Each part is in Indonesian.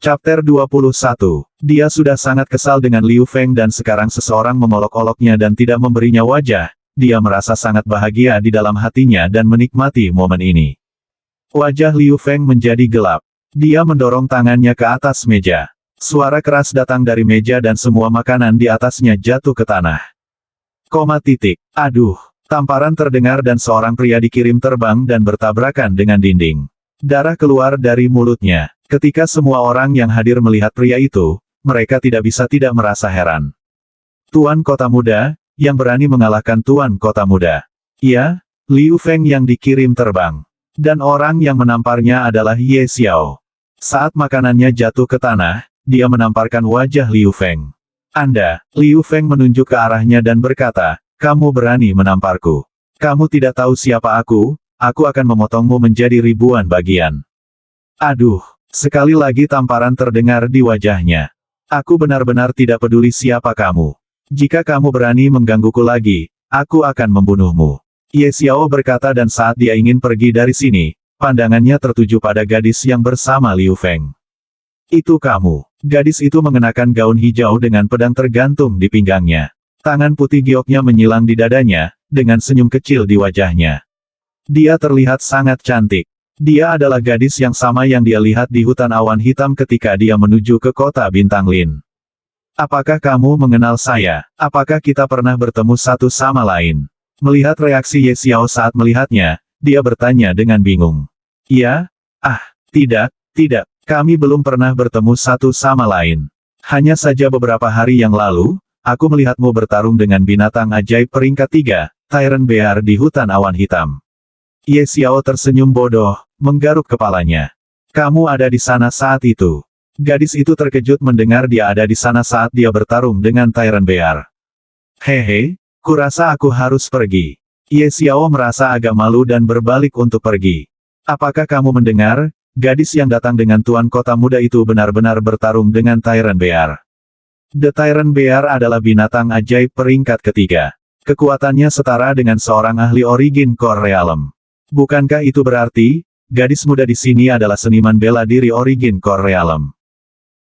Chapter 21. Dia sudah sangat kesal dengan Liu Feng dan sekarang seseorang mengolok-oloknya dan tidak memberinya wajah. Dia merasa sangat bahagia di dalam hatinya dan menikmati momen ini. Wajah Liu Feng menjadi gelap. Dia mendorong tangannya ke atas meja. Suara keras datang dari meja dan semua makanan di atasnya jatuh ke tanah. Aduh. Tamparan terdengar dan seorang pria dikirim terbang dan bertabrakan dengan dinding. Darah keluar dari mulutnya. Ketika semua orang yang hadir melihat pria itu, mereka tidak bisa tidak merasa heran. Tuan Kota Muda, yang berani mengalahkan Tuan Kota Muda. Iya, Liu Feng yang dikirim terbang. Dan orang yang menamparnya adalah Ye Xiao. Saat makanannya jatuh ke tanah, dia menamparkan wajah Liu Feng. Anda, Liu Feng menunjuk ke arahnya dan berkata, kamu berani menamparku. Kamu tidak tahu siapa aku akan memotongmu menjadi ribuan bagian. Aduh, sekali lagi tamparan terdengar di wajahnya. Aku benar-benar tidak peduli siapa kamu. Jika kamu berani menggangguku lagi, aku akan membunuhmu. Ye Xiao berkata dan saat dia ingin pergi dari sini, pandangannya tertuju pada gadis yang bersama Liu Feng. Itu kamu. Gadis itu mengenakan gaun hijau dengan pedang tergantung di pinggangnya. Tangan putih gioknya menyilang di dadanya, dengan senyum kecil di wajahnya. Dia terlihat sangat cantik. Dia adalah gadis yang sama yang dia lihat di hutan awan hitam ketika dia menuju ke kota Bintang Lin. Apakah kamu mengenal saya? Apakah kita pernah bertemu satu sama lain? Melihat reaksi Ye Xiao saat melihatnya, dia bertanya dengan bingung. Iya? Tidak. Kami belum pernah bertemu satu sama lain. Hanya saja beberapa hari yang lalu, aku melihatmu bertarung dengan binatang ajaib peringkat 3, Tyrant Bear di hutan awan hitam. Ye Xiao tersenyum bodoh, menggaruk kepalanya. Kamu ada di sana saat itu. Gadis itu terkejut mendengar dia ada di sana saat dia bertarung dengan Tyrant Bear. Hehe, kurasa aku harus pergi. Ye Xiao merasa agak malu dan berbalik untuk pergi. Apakah kamu mendengar? Gadis yang datang dengan Tuan Kota Muda itu benar-benar bertarung dengan Tyrant Bear. The Tyrant Bear adalah binatang ajaib peringkat ketiga. Kekuatannya setara dengan seorang ahli Origin Core Realm. Bukankah itu berarti, gadis muda di sini adalah seniman bela diri Origin Core Realm?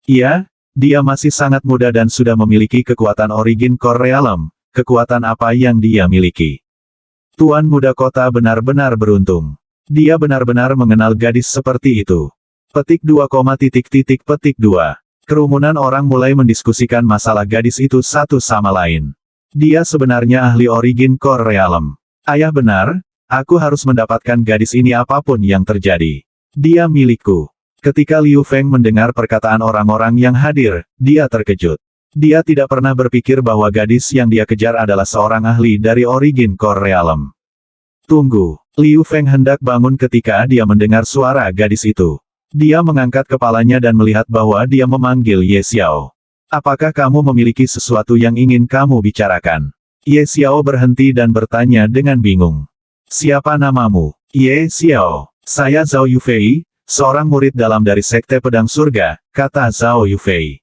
Iya, dia masih sangat muda dan sudah memiliki kekuatan Origin Core Realm. Kekuatan apa yang dia miliki? Tuan Muda Kota benar-benar beruntung. Dia benar-benar mengenal gadis seperti itu. Petik 2, petik 2. Kerumunan orang mulai mendiskusikan masalah gadis itu satu sama lain. Dia sebenarnya ahli Origin Core Realm. Ayah benar, aku harus mendapatkan gadis ini apapun yang terjadi. Dia milikku. Ketika Liu Feng mendengar perkataan orang-orang yang hadir, dia terkejut. Dia tidak pernah berpikir bahwa gadis yang dia kejar adalah seorang ahli dari Origin Core Realm. Tunggu, Liu Feng hendak bangun ketika dia mendengar suara gadis itu. Dia mengangkat kepalanya dan melihat bahwa dia memanggil Ye Xiao. Apakah kamu memiliki sesuatu yang ingin kamu bicarakan? Ye Xiao berhenti dan bertanya dengan bingung. Siapa namamu? Ye Xiao. Saya Zhao Yufei, seorang murid dalam dari Sekte Pedang Surga, kata Zhao Yufei.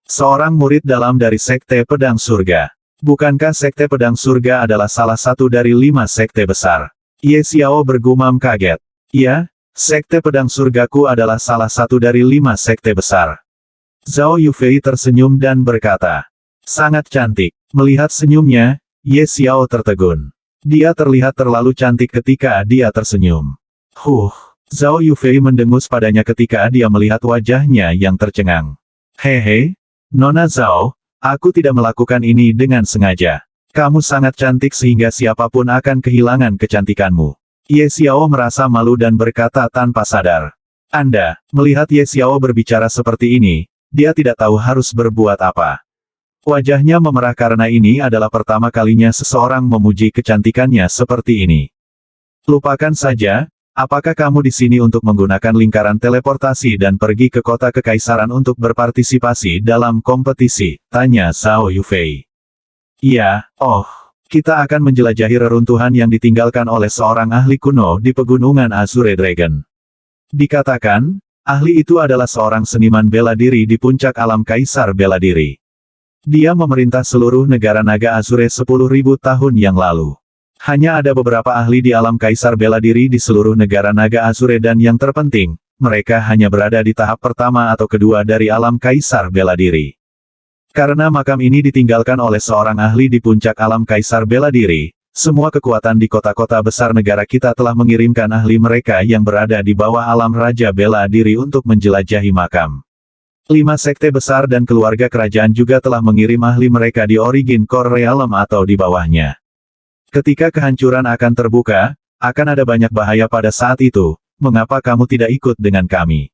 Seorang murid dalam dari Sekte Pedang Surga. Bukankah Sekte Pedang Surga adalah salah satu dari 5 sekte besar? Ye Xiao bergumam kaget. Iya, Sekte Pedang Surgaku adalah salah satu dari 5 sekte besar. Zhao Yufei tersenyum dan berkata. Sangat cantik. Melihat senyumnya, Ye Xiao tertegun. Dia terlihat terlalu cantik ketika dia tersenyum. Zhao Yufei mendengus padanya ketika dia melihat wajahnya yang tercengang. Hehe, Nona Zhao, aku tidak melakukan ini dengan sengaja. Kamu sangat cantik sehingga siapapun akan kehilangan kecantikanmu. Ye Xiao merasa malu dan berkata tanpa sadar. Anda, melihat Ye Xiao berbicara seperti ini, dia tidak tahu harus berbuat apa. Wajahnya memerah karena ini adalah pertama kalinya seseorang memuji kecantikannya seperti ini. Lupakan saja, apakah kamu di sini untuk menggunakan lingkaran teleportasi dan pergi ke kota kekaisaran untuk berpartisipasi dalam kompetisi? Tanya Zhao Yufei. Iya, kita akan menjelajahi reruntuhan yang ditinggalkan oleh seorang ahli kuno di pegunungan Azure Dragon. Dikatakan, ahli itu adalah seorang seniman bela diri di puncak alam kaisar bela diri. Dia memerintah seluruh negara naga Azure 10.000 tahun yang lalu. Hanya ada beberapa ahli di alam kaisar bela diri di seluruh negara naga Azure dan yang terpenting, mereka hanya berada di tahap pertama atau kedua dari alam kaisar bela diri. Karena makam ini ditinggalkan oleh seorang ahli di puncak alam kaisar bela diri, semua kekuatan di kota-kota besar negara kita telah mengirimkan ahli mereka yang berada di bawah alam raja bela diri untuk menjelajahi makam. 5 sekte besar dan keluarga kerajaan juga telah mengirim ahli mereka di Origin Core Realm atau di bawahnya. Ketika kehancuran akan terbuka, akan ada banyak bahaya pada saat itu. Mengapa kamu tidak ikut dengan kami?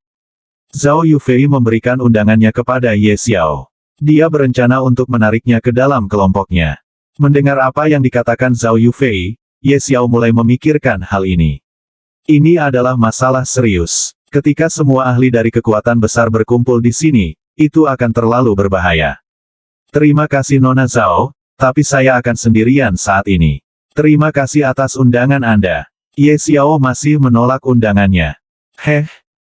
Zhao Yufei memberikan undangannya kepada Ye Xiao. Dia berencana untuk menariknya ke dalam kelompoknya. Mendengar apa yang dikatakan Zhao Yufei, Ye Xiao mulai memikirkan hal ini. Ini adalah masalah serius. Ketika semua ahli dari kekuatan besar berkumpul di sini, itu akan terlalu berbahaya. Terima kasih Nona Zhao, tapi saya akan sendirian saat ini. Terima kasih atas undangan Anda. Ye Xiao masih menolak undangannya.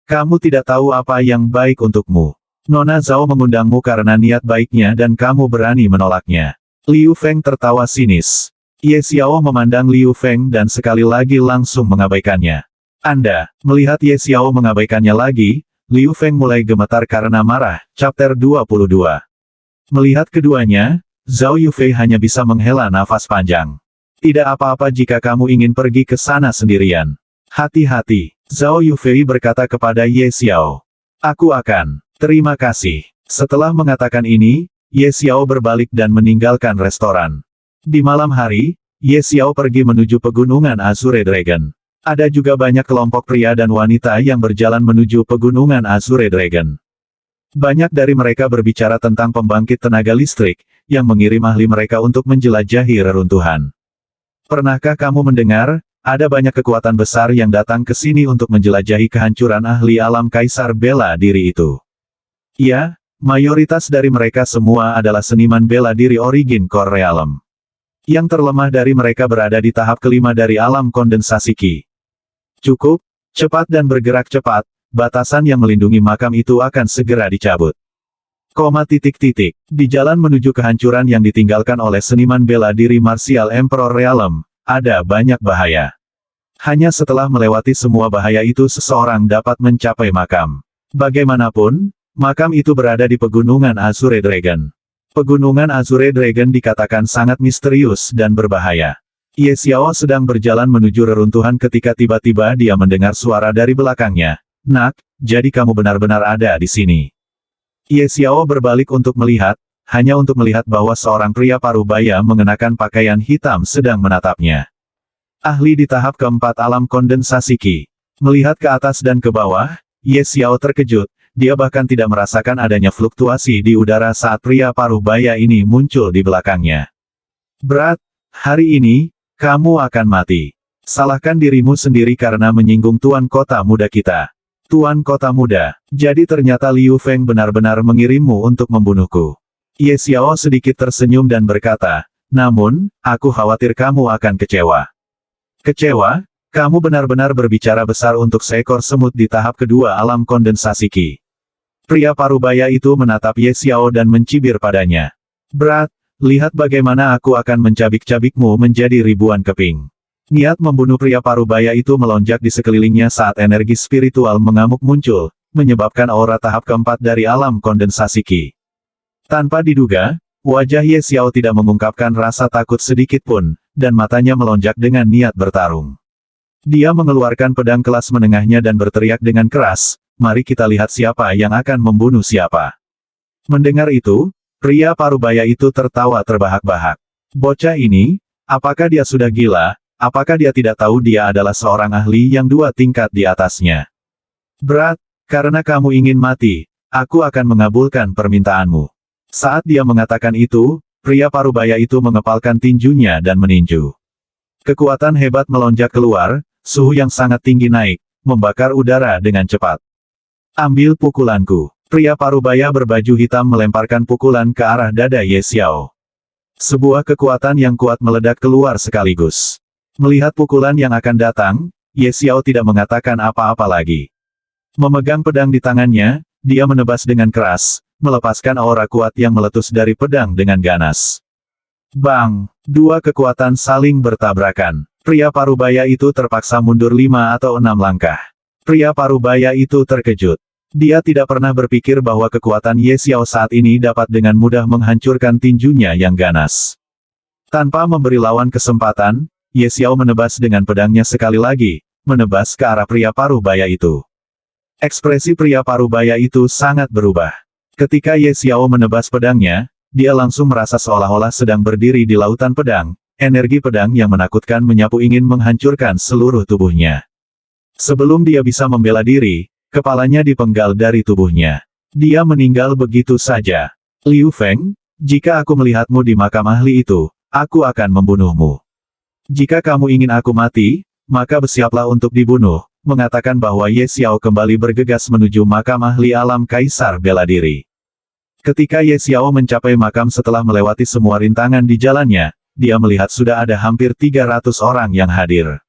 Kamu tidak tahu apa yang baik untukmu. Nona Zhao mengundangmu karena niat baiknya dan kamu berani menolaknya. Liu Feng tertawa sinis. Ye Xiao memandang Liu Feng dan sekali lagi langsung mengabaikannya. Anda, melihat Ye Xiao mengabaikannya lagi, Liu Feng mulai gemetar karena marah. Chapter 22. Melihat keduanya, Zhao Yufei hanya bisa menghela nafas panjang. Tidak apa-apa jika kamu ingin pergi ke sana sendirian. Hati-hati, Zhao Yufei berkata kepada Ye Xiao. Aku akan. Terima kasih. Setelah mengatakan ini, Ye Xiao berbalik dan meninggalkan restoran. Di malam hari, Ye Xiao pergi menuju pegunungan Azure Dragon. Ada juga banyak kelompok pria dan wanita yang berjalan menuju pegunungan Azure Dragon. Banyak dari mereka berbicara tentang pembangkit tenaga listrik, yang mengirim ahli mereka untuk menjelajahi reruntuhan. Pernahkah kamu mendengar, ada banyak kekuatan besar yang datang ke sini untuk menjelajahi kehancuran ahli alam kaisar bela diri itu? Ya, mayoritas dari mereka semua adalah seniman bela diri Origin Core Realm. Yang terlemah dari mereka berada di tahap kelima dari alam kondensasi Qi. Cukup, cepat dan bergerak cepat, batasan yang melindungi makam itu akan segera dicabut. Di jalan menuju kehancuran yang ditinggalkan oleh seniman bela diri Martial Emperor Realm, ada banyak bahaya. Hanya setelah melewati semua bahaya itu seseorang dapat mencapai makam. Bagaimanapun, makam itu berada di pegunungan Azure Dragon. Pegunungan Azure Dragon dikatakan sangat misterius dan berbahaya. Ye Xiao sedang berjalan menuju reruntuhan ketika tiba-tiba dia mendengar suara dari belakangnya. Nak, jadi kamu benar-benar ada di sini. Ye Xiao berbalik untuk melihat, hanya untuk melihat bahwa seorang pria parubaya mengenakan pakaian hitam sedang menatapnya. Ahli di tahap keempat alam kondensasi Qi. Melihat ke atas dan ke bawah, Ye Xiao terkejut, dia bahkan tidak merasakan adanya fluktuasi di udara saat pria parubaya ini muncul di belakangnya. Berat, hari ini, kamu akan mati. Salahkan dirimu sendiri karena menyinggung Tuan Kota Muda kita. Tuan Kota Muda, jadi ternyata Liu Feng benar-benar mengirimmu untuk membunuhku. Ye Xiao sedikit tersenyum dan berkata, namun, aku khawatir kamu akan kecewa. Kecewa? Kamu benar-benar berbicara besar untuk seekor semut di tahap kedua alam kondensasi Qi. Pria parubaya itu menatap Ye Xiao dan mencibir padanya. Berat, lihat bagaimana aku akan mencabik-cabikmu menjadi ribuan keping. Niat membunuh pria parubaya itu melonjak di sekelilingnya saat energi spiritual mengamuk muncul, menyebabkan aura tahap keempat dari alam kondensasi Qi. Tanpa diduga, wajah Ye Xiao tidak mengungkapkan rasa takut sedikit pun, dan matanya melonjak dengan niat bertarung. Dia mengeluarkan pedang kelas menengahnya dan berteriak dengan keras, mari kita lihat siapa yang akan membunuh siapa. Mendengar itu, pria parubaya itu tertawa terbahak-bahak. Bocah ini, apakah dia sudah gila? Apakah dia tidak tahu dia adalah seorang ahli yang 2 tingkat di atasnya? Berat, karena kamu ingin mati, aku akan mengabulkan permintaanmu. Saat dia mengatakan itu, pria parubaya itu mengepalkan tinjunya dan meninju. Kekuatan hebat melonjak keluar, suhu yang sangat tinggi naik, membakar udara dengan cepat. Ambil pukulanku. Pria parubaya berbaju hitam melemparkan pukulan ke arah dada Ye Xiao. Sebuah kekuatan yang kuat meledak keluar sekaligus. Melihat pukulan yang akan datang, Ye Xiao tidak mengatakan apa-apa lagi. Memegang pedang di tangannya, dia menebas dengan keras, melepaskan aura kuat yang meletus dari pedang dengan ganas. Bang! 2 kekuatan saling bertabrakan. Pria parubaya itu terpaksa mundur 5 atau 6 langkah. Pria parubaya itu terkejut. Dia tidak pernah berpikir bahwa kekuatan Ye Xiao saat ini dapat dengan mudah menghancurkan tinjunya yang ganas. Tanpa memberi lawan kesempatan, Ye Xiao menebas dengan pedangnya sekali lagi, menebas ke arah pria parubaya itu. Ekspresi pria parubaya itu sangat berubah. Ketika Ye Xiao menebas pedangnya, dia langsung merasa seolah-olah sedang berdiri di lautan pedang, energi pedang yang menakutkan menyapu ingin menghancurkan seluruh tubuhnya. Sebelum dia bisa membela diri, kepalanya dipenggal dari tubuhnya. Dia meninggal begitu saja. Liu Feng, jika aku melihatmu di makam ahli itu, aku akan membunuhmu. Jika kamu ingin aku mati, maka bersiaplah untuk dibunuh, mengatakan bahwa Ye Xiao kembali bergegas menuju makam ahli alam Kaisar Bela Diri. Ketika Ye Xiao mencapai makam setelah melewati semua rintangan di jalannya, dia melihat sudah ada hampir 300 orang yang hadir.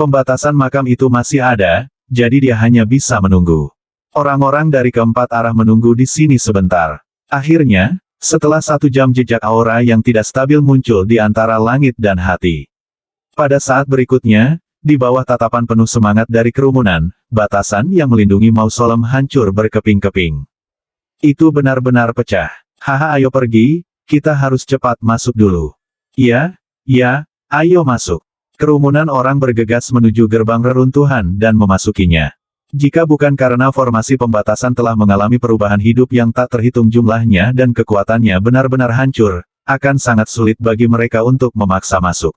Pembatasan makam itu masih ada, jadi dia hanya bisa menunggu. Orang-orang dari keempat arah menunggu di sini sebentar. Akhirnya, setelah 1 jam jejak aura yang tidak stabil muncul di antara langit dan hati. Pada saat berikutnya, di bawah tatapan penuh semangat dari kerumunan, batasan yang melindungi mausolem hancur berkeping-keping. Itu benar-benar pecah. Haha, ayo pergi, kita harus cepat masuk dulu. Ya, ayo masuk. Kerumunan orang bergegas menuju gerbang reruntuhan dan memasukinya. Jika bukan karena formasi pembatasan telah mengalami perubahan hidup yang tak terhitung jumlahnya dan kekuatannya benar-benar hancur, akan sangat sulit bagi mereka untuk memaksa masuk.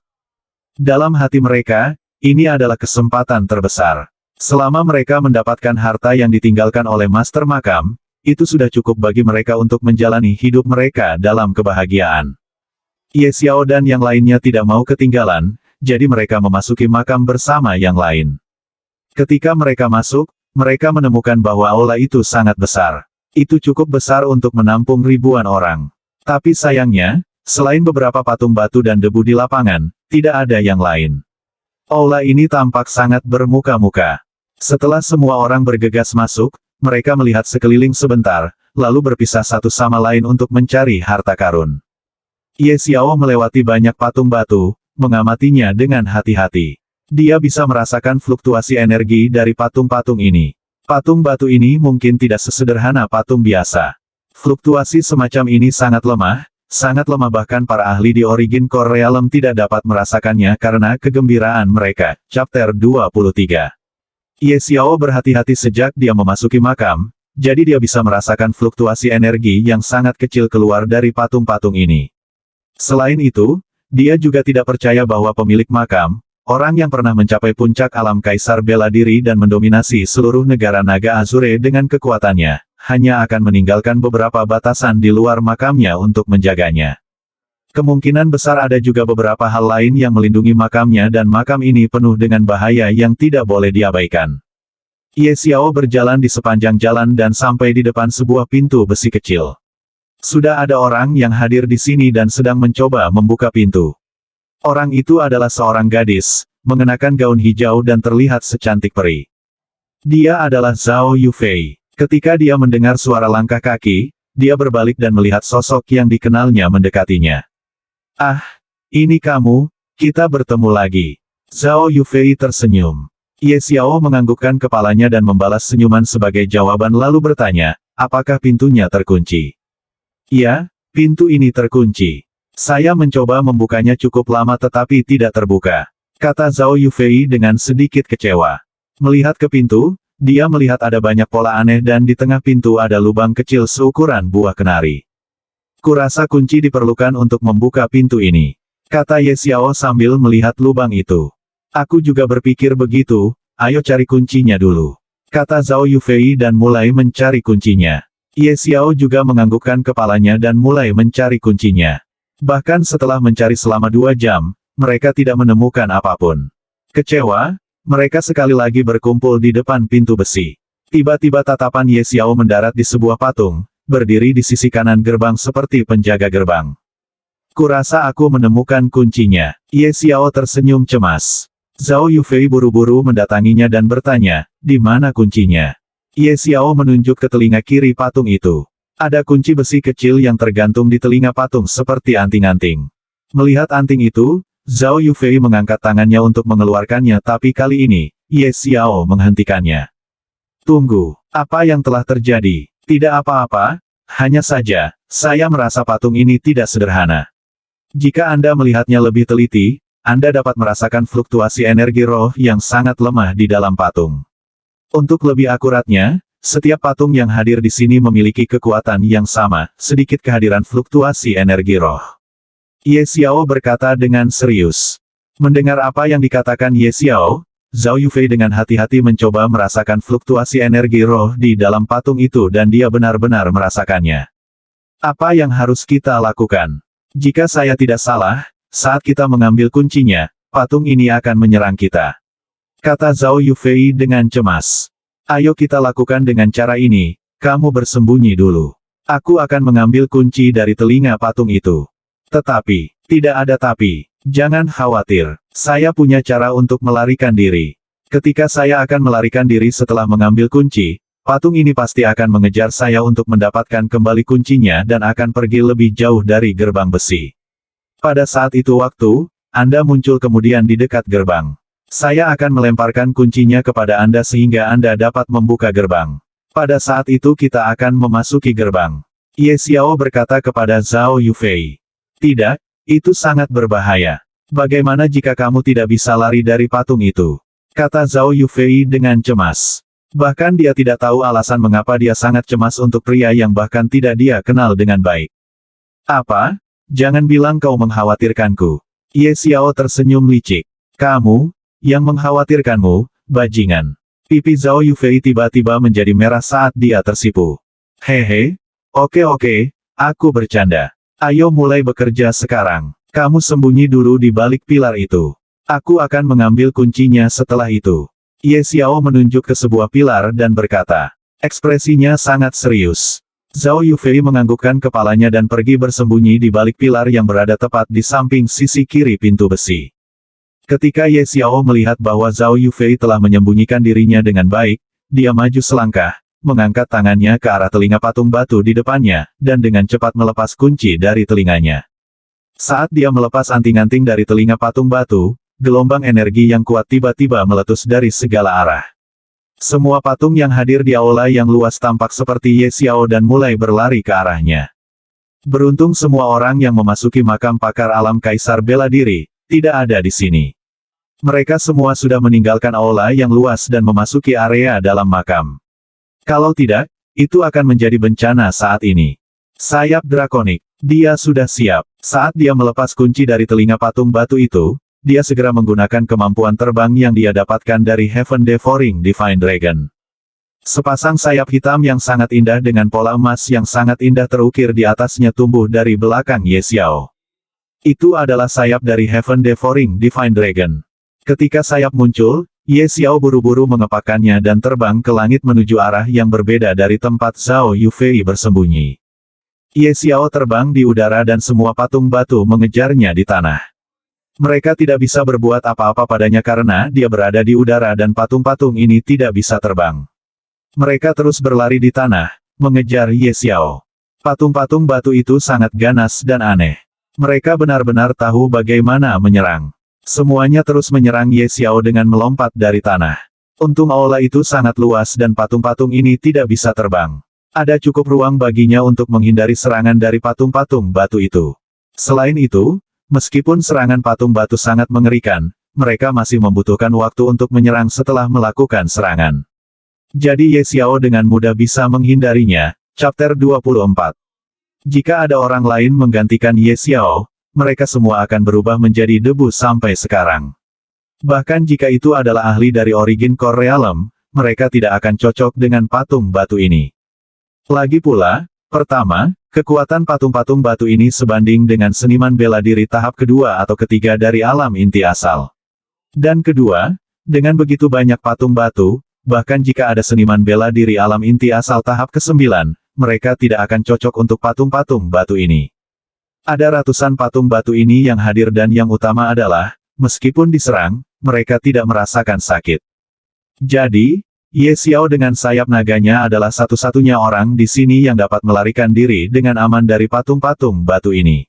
Dalam hati mereka, ini adalah kesempatan terbesar. Selama mereka mendapatkan harta yang ditinggalkan oleh Master Makam, itu sudah cukup bagi mereka untuk menjalani hidup mereka dalam kebahagiaan. Ye Xiao dan yang lainnya tidak mau ketinggalan, jadi mereka memasuki makam bersama yang lain. Ketika mereka masuk, mereka menemukan bahwa aula itu sangat besar. Itu cukup besar untuk menampung ribuan orang. Tapi sayangnya, selain beberapa patung batu dan debu di lapangan, tidak ada yang lain. Aula ini tampak sangat bermuka-muka. Setelah semua orang bergegas masuk, mereka melihat sekeliling sebentar, lalu berpisah satu sama lain untuk mencari harta karun. Ye Xiao melewati banyak patung batu, mengamatinya dengan hati-hati. Dia bisa merasakan fluktuasi energi dari patung-patung ini. Patung batu ini mungkin tidak sesederhana patung biasa. Fluktuasi semacam ini sangat lemah bahkan para ahli di Origin Core Realm tidak dapat merasakannya karena kegembiraan mereka. Chapter 23. Ye Xiao berhati-hati sejak dia memasuki makam, jadi dia bisa merasakan fluktuasi energi yang sangat kecil keluar dari patung-patung ini. Selain itu, dia juga tidak percaya bahwa pemilik makam, orang yang pernah mencapai puncak alam Kaisar Bela Diri dan mendominasi seluruh negara Naga Azure dengan kekuatannya, hanya akan meninggalkan beberapa batasan di luar makamnya untuk menjaganya. Kemungkinan besar ada juga beberapa hal lain yang melindungi makamnya dan makam ini penuh dengan bahaya yang tidak boleh diabaikan. Ye Xiao berjalan di sepanjang jalan dan sampai di depan sebuah pintu besi kecil. Sudah ada orang yang hadir di sini dan sedang mencoba membuka pintu. Orang itu adalah seorang gadis, mengenakan gaun hijau dan terlihat secantik peri. Dia adalah Zhao Yufei. Ketika dia mendengar suara langkah kaki, dia berbalik dan melihat sosok yang dikenalnya mendekatinya. Ah, ini kamu, kita bertemu lagi. Zhao Yufei tersenyum. Ye Xiao menganggukkan kepalanya dan membalas senyuman sebagai jawaban lalu bertanya, apakah pintunya terkunci? Ya, pintu ini terkunci. Saya mencoba membukanya cukup lama tetapi tidak terbuka, kata Zhao Yufei dengan sedikit kecewa. Melihat ke pintu, dia melihat ada banyak pola aneh dan di tengah pintu ada lubang kecil seukuran buah kenari. Kurasa kunci diperlukan untuk membuka pintu ini, kata Ye Xiao sambil melihat lubang itu. Aku juga berpikir begitu, ayo cari kuncinya dulu, kata Zhao Yufei dan mulai mencari kuncinya. Ye Xiao juga menganggukkan kepalanya dan mulai mencari kuncinya. Bahkan setelah mencari selama 2 jam, mereka tidak menemukan apapun. Kecewa, mereka sekali lagi berkumpul di depan pintu besi. Tiba-tiba tatapan Ye Xiao mendarat di sebuah patung, berdiri di sisi kanan gerbang seperti penjaga gerbang. Kurasa aku menemukan kuncinya. Ye Xiao tersenyum cemas. Zhao Yufei buru-buru mendatanginya dan bertanya, di mana kuncinya? Ye Xiao menunjuk ke telinga kiri patung itu. Ada kunci besi kecil yang tergantung di telinga patung seperti anting-anting. Melihat anting itu, Zhao Yufei mengangkat tangannya untuk mengeluarkannya tapi kali ini, Ye Xiao menghentikannya. Tunggu, apa yang telah terjadi? Tidak apa-apa, hanya saja, saya merasa patung ini tidak sederhana. Jika Anda melihatnya lebih teliti, Anda dapat merasakan fluktuasi energi roh yang sangat lemah di dalam patung. Untuk lebih akuratnya, setiap patung yang hadir di sini memiliki kekuatan yang sama, sedikit kehadiran fluktuasi energi roh. Ye Xiao berkata dengan serius. Mendengar apa yang dikatakan Ye Xiao, Zhao Yufei dengan hati-hati mencoba merasakan fluktuasi energi roh di dalam patung itu dan dia benar-benar merasakannya. Apa yang harus kita lakukan? Jika saya tidak salah, saat kita mengambil kuncinya, patung ini akan menyerang kita. Kata Zhao Yufei dengan cemas. Ayo kita lakukan dengan cara ini, kamu bersembunyi dulu. Aku akan mengambil kunci dari telinga patung itu. Tetapi, tidak ada tapi, jangan khawatir, saya punya cara untuk melarikan diri. Ketika saya akan melarikan diri setelah mengambil kunci, patung ini pasti akan mengejar saya untuk mendapatkan kembali kuncinya dan akan pergi lebih jauh dari gerbang besi. Pada saat itu waktu, Anda muncul kemudian di dekat gerbang. Saya akan melemparkan kuncinya kepada Anda sehingga Anda dapat membuka gerbang. Pada saat itu kita akan memasuki gerbang. Ye Xiao berkata kepada Zhao Yufei. Tidak, itu sangat berbahaya. Bagaimana jika kamu tidak bisa lari dari patung itu? Kata Zhao Yufei dengan cemas. Bahkan dia tidak tahu alasan mengapa dia sangat cemas untuk pria yang bahkan tidak dia kenal dengan baik. Apa? Jangan bilang kau mengkhawatirkanku. Ye Xiao tersenyum licik. Kamu? Yang mengkhawatirkanmu, bajingan. Pipi Zhao Yufei tiba-tiba menjadi merah saat dia tersipu. Hehe, oke, aku bercanda. Ayo mulai bekerja sekarang. Kamu sembunyi dulu di balik pilar itu. Aku akan mengambil kuncinya setelah itu. Ye Xiao menunjuk ke sebuah pilar dan berkata. Ekspresinya sangat serius. Zhao Yufei menganggukkan kepalanya dan pergi bersembunyi di balik pilar yang berada tepat di samping sisi kiri pintu besi. Ketika Ye Xiao melihat bahwa Zhao Yufei telah menyembunyikan dirinya dengan baik, dia maju selangkah, mengangkat tangannya ke arah telinga patung batu di depannya, dan dengan cepat melepas kunci dari telinganya. Saat dia melepas anting-anting dari telinga patung batu, gelombang energi yang kuat tiba-tiba meletus dari segala arah. Semua patung yang hadir di aula yang luas tampak seperti Ye Xiao dan mulai berlari ke arahnya. Beruntung semua orang yang memasuki makam pakar alam Kaisar Bela Diri, tidak ada di sini. Mereka semua sudah meninggalkan aula yang luas dan memasuki area dalam makam. Kalau tidak, itu akan menjadi bencana saat ini. Sayap drakonik, dia sudah siap. Saat dia melepas kunci dari telinga patung batu itu, dia segera menggunakan kemampuan terbang yang dia dapatkan dari Heaven Devouring Divine Dragon. Sepasang sayap hitam yang sangat indah dengan pola emas yang sangat indah terukir di atasnya tumbuh dari belakang Ye Xiao. Itu adalah sayap dari Heaven Devouring Divine Dragon. Ketika sayap muncul, Ye Xiao buru-buru mengepakkannya dan terbang ke langit menuju arah yang berbeda dari tempat Zhao Yufei bersembunyi. Ye Xiao terbang di udara dan semua patung batu mengejarnya di tanah. Mereka tidak bisa berbuat apa-apa padanya karena dia berada di udara dan patung-patung ini tidak bisa terbang. Mereka terus berlari di tanah, mengejar Ye Xiao. Patung-patung batu itu sangat ganas dan aneh. Mereka benar-benar tahu bagaimana menyerang. Semuanya terus menyerang Ye Xiao dengan melompat dari tanah. Untung aula itu sangat luas dan patung-patung ini tidak bisa terbang. Ada cukup ruang baginya untuk menghindari serangan dari patung-patung batu itu. Selain itu, meskipun serangan patung batu sangat mengerikan, mereka masih membutuhkan waktu untuk menyerang setelah melakukan serangan. Jadi Ye Xiao dengan mudah bisa menghindarinya. Chapter 24. Jika ada orang lain menggantikan Ye Xiao, mereka semua akan berubah menjadi debu sampai sekarang. Bahkan jika itu adalah ahli dari Origin Core Realm, mereka tidak akan cocok dengan patung batu ini. Lagi pula, pertama, kekuatan patung-patung batu ini sebanding dengan seniman bela diri tahap kedua atau ketiga dari alam inti asal. Dan kedua, dengan begitu banyak patung batu, bahkan jika ada seniman bela diri alam inti asal tahap ke-9, mereka tidak akan cocok untuk patung-patung batu ini. Ada ratusan patung batu ini yang hadir dan yang utama adalah, meskipun diserang, mereka tidak merasakan sakit. Jadi, Ye Xiao dengan sayap naganya adalah satu-satunya orang di sini yang dapat melarikan diri dengan aman dari patung-patung batu ini.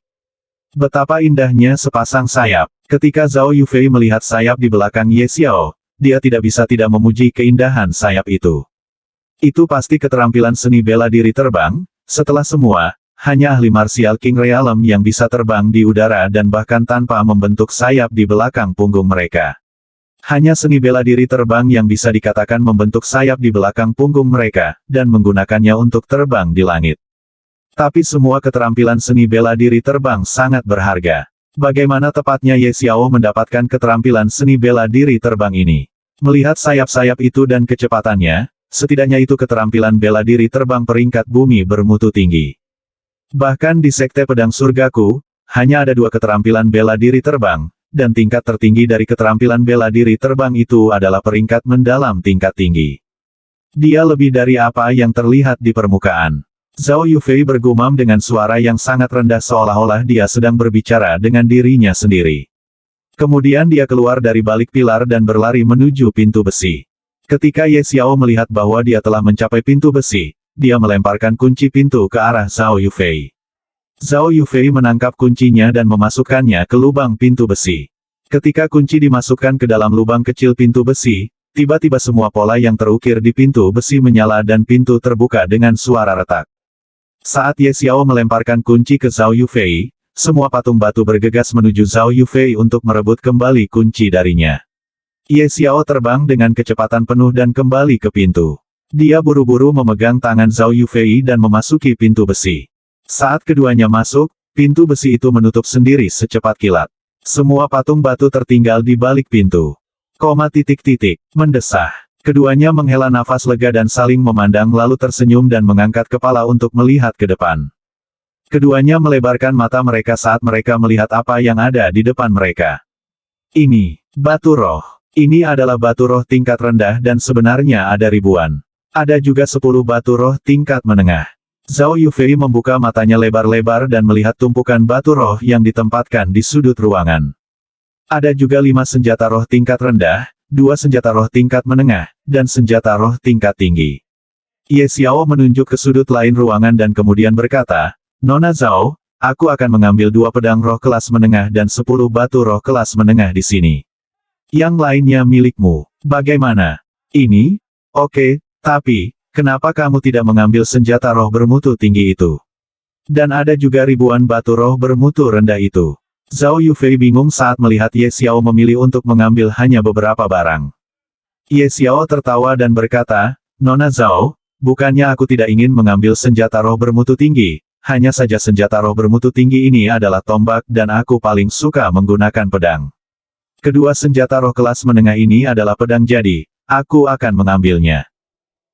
Betapa indahnya sepasang sayap. Ketika Zhao Yufei melihat sayap di belakang Ye Xiao, dia tidak bisa tidak memuji keindahan sayap itu. Itu pasti keterampilan seni bela diri terbang. Setelah semua, hanya ahli martial King Realm yang bisa terbang di udara dan bahkan tanpa membentuk sayap di belakang punggung mereka. Hanya seni bela diri terbang yang bisa dikatakan membentuk sayap di belakang punggung mereka, dan menggunakannya untuk terbang di langit. Tapi semua keterampilan seni bela diri terbang sangat berharga. Bagaimana tepatnya Ye Xiao mendapatkan keterampilan seni bela diri terbang ini? Melihat sayap-sayap itu dan kecepatannya, setidaknya itu keterampilan bela diri terbang peringkat bumi bermutu tinggi. Bahkan di Sekte Pedang Surgaku, hanya ada 2 keterampilan bela diri terbang, dan tingkat tertinggi dari keterampilan bela diri terbang itu adalah peringkat mendalam tingkat tinggi. Dia lebih dari apa yang terlihat di permukaan. Zhao Yufei bergumam dengan suara yang sangat rendah seolah-olah dia sedang berbicara dengan dirinya sendiri. Kemudian dia keluar dari balik pilar dan berlari menuju pintu besi. Ketika Ye Xiao melihat bahwa dia telah mencapai pintu besi, dia melemparkan kunci pintu ke arah Zhao Yufei. Zhao Yufei menangkap kuncinya dan memasukkannya ke lubang pintu besi. Ketika kunci dimasukkan ke dalam lubang kecil pintu besi, tiba-tiba semua pola yang terukir di pintu besi menyala dan pintu terbuka dengan suara retak. Saat Ye Xiao melemparkan kunci ke Zhao Yufei, semua patung batu bergegas menuju Zhao Yufei untuk merebut kembali kunci darinya. Ye Xiao terbang dengan kecepatan penuh dan kembali ke pintu. Dia buru-buru memegang tangan Zhao Yufei dan memasuki pintu besi. Saat keduanya masuk, pintu besi itu menutup sendiri secepat kilat. Semua patung batu tertinggal di balik pintu. Mendesah. Keduanya menghela nafas lega dan saling memandang lalu tersenyum dan mengangkat kepala untuk melihat ke depan. Keduanya melebarkan mata mereka saat mereka melihat apa yang ada di depan mereka. Ini, batu roh. Ini adalah batu roh tingkat rendah dan sebenarnya ada ribuan. Ada juga 10 batu roh tingkat menengah. Zhao Yufei membuka matanya lebar-lebar dan melihat tumpukan batu roh yang ditempatkan di sudut ruangan. Ada juga 5 senjata roh tingkat rendah, 2 senjata roh tingkat menengah, dan senjata roh tingkat tinggi. Ye Xiao menunjuk ke sudut lain ruangan dan kemudian berkata, Nona Zhao, aku akan mengambil 2 pedang roh kelas menengah dan 10 batu roh kelas menengah di sini. Yang lainnya milikmu. Bagaimana? Ini? Oke, tapi, kenapa kamu tidak mengambil senjata roh bermutu tinggi itu? Dan ada juga ribuan batu roh bermutu rendah itu. Zhao Yufei bingung saat melihat Ye Xiao memilih untuk mengambil hanya beberapa barang. Ye Xiao tertawa dan berkata, Nona Zhao, bukannya aku tidak ingin mengambil senjata roh bermutu tinggi, hanya saja senjata roh bermutu tinggi ini adalah tombak dan aku paling suka menggunakan pedang. Kedua senjata roh kelas menengah ini adalah pedang jadi, aku akan mengambilnya.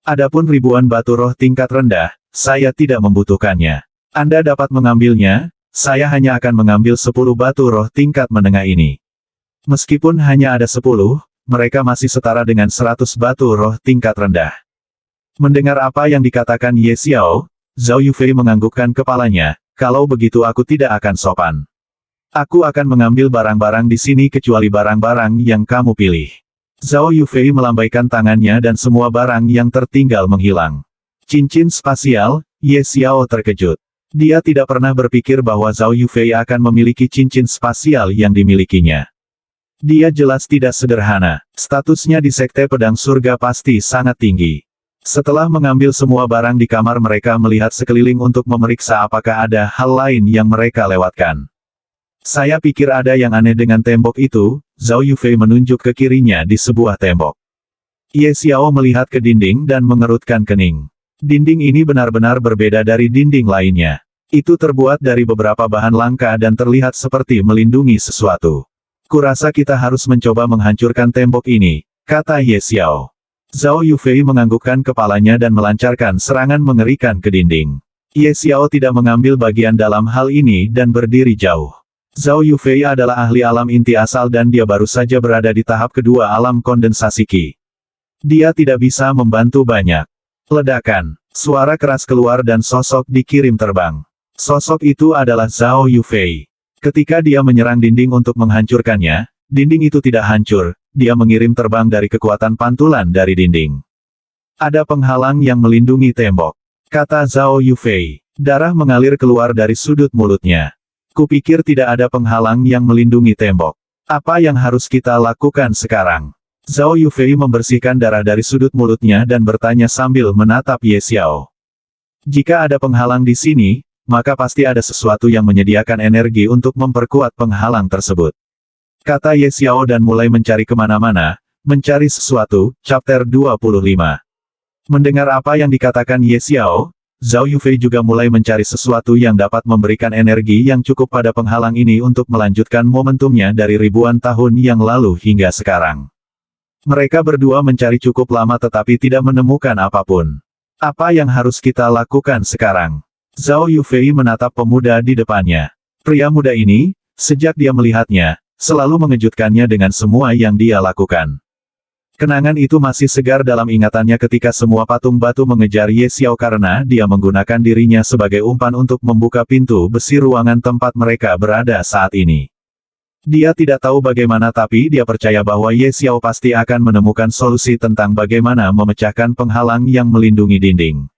Adapun ribuan batu roh tingkat rendah, saya tidak membutuhkannya. Anda dapat mengambilnya. Saya hanya akan mengambil 10 batu roh tingkat menengah ini. Meskipun hanya ada 10, mereka masih setara dengan 100 batu roh tingkat rendah. Mendengar apa yang dikatakan Ye Xiao, Zhao Yufei menganggukkan kepalanya, kalau begitu aku tidak akan sopan. Aku akan mengambil barang-barang di sini kecuali barang-barang yang kamu pilih. Zhao Yufei melambaikan tangannya dan semua barang yang tertinggal menghilang. Cincin spasial, Ye Xiao terkejut. Dia tidak pernah berpikir bahwa Zhao Yufei akan memiliki cincin spasial yang dimilikinya. Dia jelas tidak sederhana. Statusnya di Sekte Pedang Surga pasti sangat tinggi. Setelah mengambil semua barang di kamar mereka melihat sekeliling untuk memeriksa apakah ada hal lain yang mereka lewatkan. Saya pikir ada yang aneh dengan tembok itu, Zhao Yufei menunjuk ke kirinya di sebuah tembok. Ye Xiao melihat ke dinding dan mengerutkan kening. Dinding ini benar-benar berbeda dari dinding lainnya. Itu terbuat dari beberapa bahan langka dan terlihat seperti melindungi sesuatu. Kurasa kita harus mencoba menghancurkan tembok ini, kata Ye Xiao. Zhao Yufei menganggukkan kepalanya dan melancarkan serangan mengerikan ke dinding. Ye Xiao tidak mengambil bagian dalam hal ini dan berdiri jauh. Zhao Yufei adalah ahli alam inti asal dan dia baru saja berada di tahap kedua alam kondensasi Qi. Dia tidak bisa membantu banyak. Ledakan. Suara keras keluar dan sosok dikirim terbang. Sosok itu adalah Zhao Yufei. Ketika dia menyerang dinding untuk menghancurkannya, dinding itu tidak hancur, dia mengirim terbang dari kekuatan pantulan dari dinding. Ada penghalang yang melindungi tembok, kata Zhao Yufei. Darah mengalir keluar dari sudut mulutnya. Kupikir tidak ada penghalang yang melindungi tembok. Apa yang harus kita lakukan sekarang? Zhao Yufei membersihkan darah dari sudut mulutnya dan bertanya sambil menatap Ye Xiao. Jika ada penghalang di sini, maka pasti ada sesuatu yang menyediakan energi untuk memperkuat penghalang tersebut. Kata Ye Xiao dan mulai mencari kemana-mana, mencari sesuatu, chapter 25. Mendengar apa yang dikatakan Ye Xiao, Zhao Yufei juga mulai mencari sesuatu yang dapat memberikan energi yang cukup pada penghalang ini untuk melanjutkan momentumnya dari ribuan tahun yang lalu hingga sekarang. Mereka berdua mencari cukup lama tetapi tidak menemukan apapun. Apa yang harus kita lakukan sekarang? Zhao Yufei menatap pemuda di depannya. Pria muda ini, sejak dia melihatnya, selalu mengejutkannya dengan semua yang dia lakukan. Kenangan itu masih segar dalam ingatannya ketika semua patung batu mengejar Ye Xiao karena dia menggunakan dirinya sebagai umpan untuk membuka pintu besi ruangan tempat mereka berada saat ini. Dia tidak tahu bagaimana tapi dia percaya bahwa Ye Xiao pasti akan menemukan solusi tentang bagaimana memecahkan penghalang yang melindungi dinding.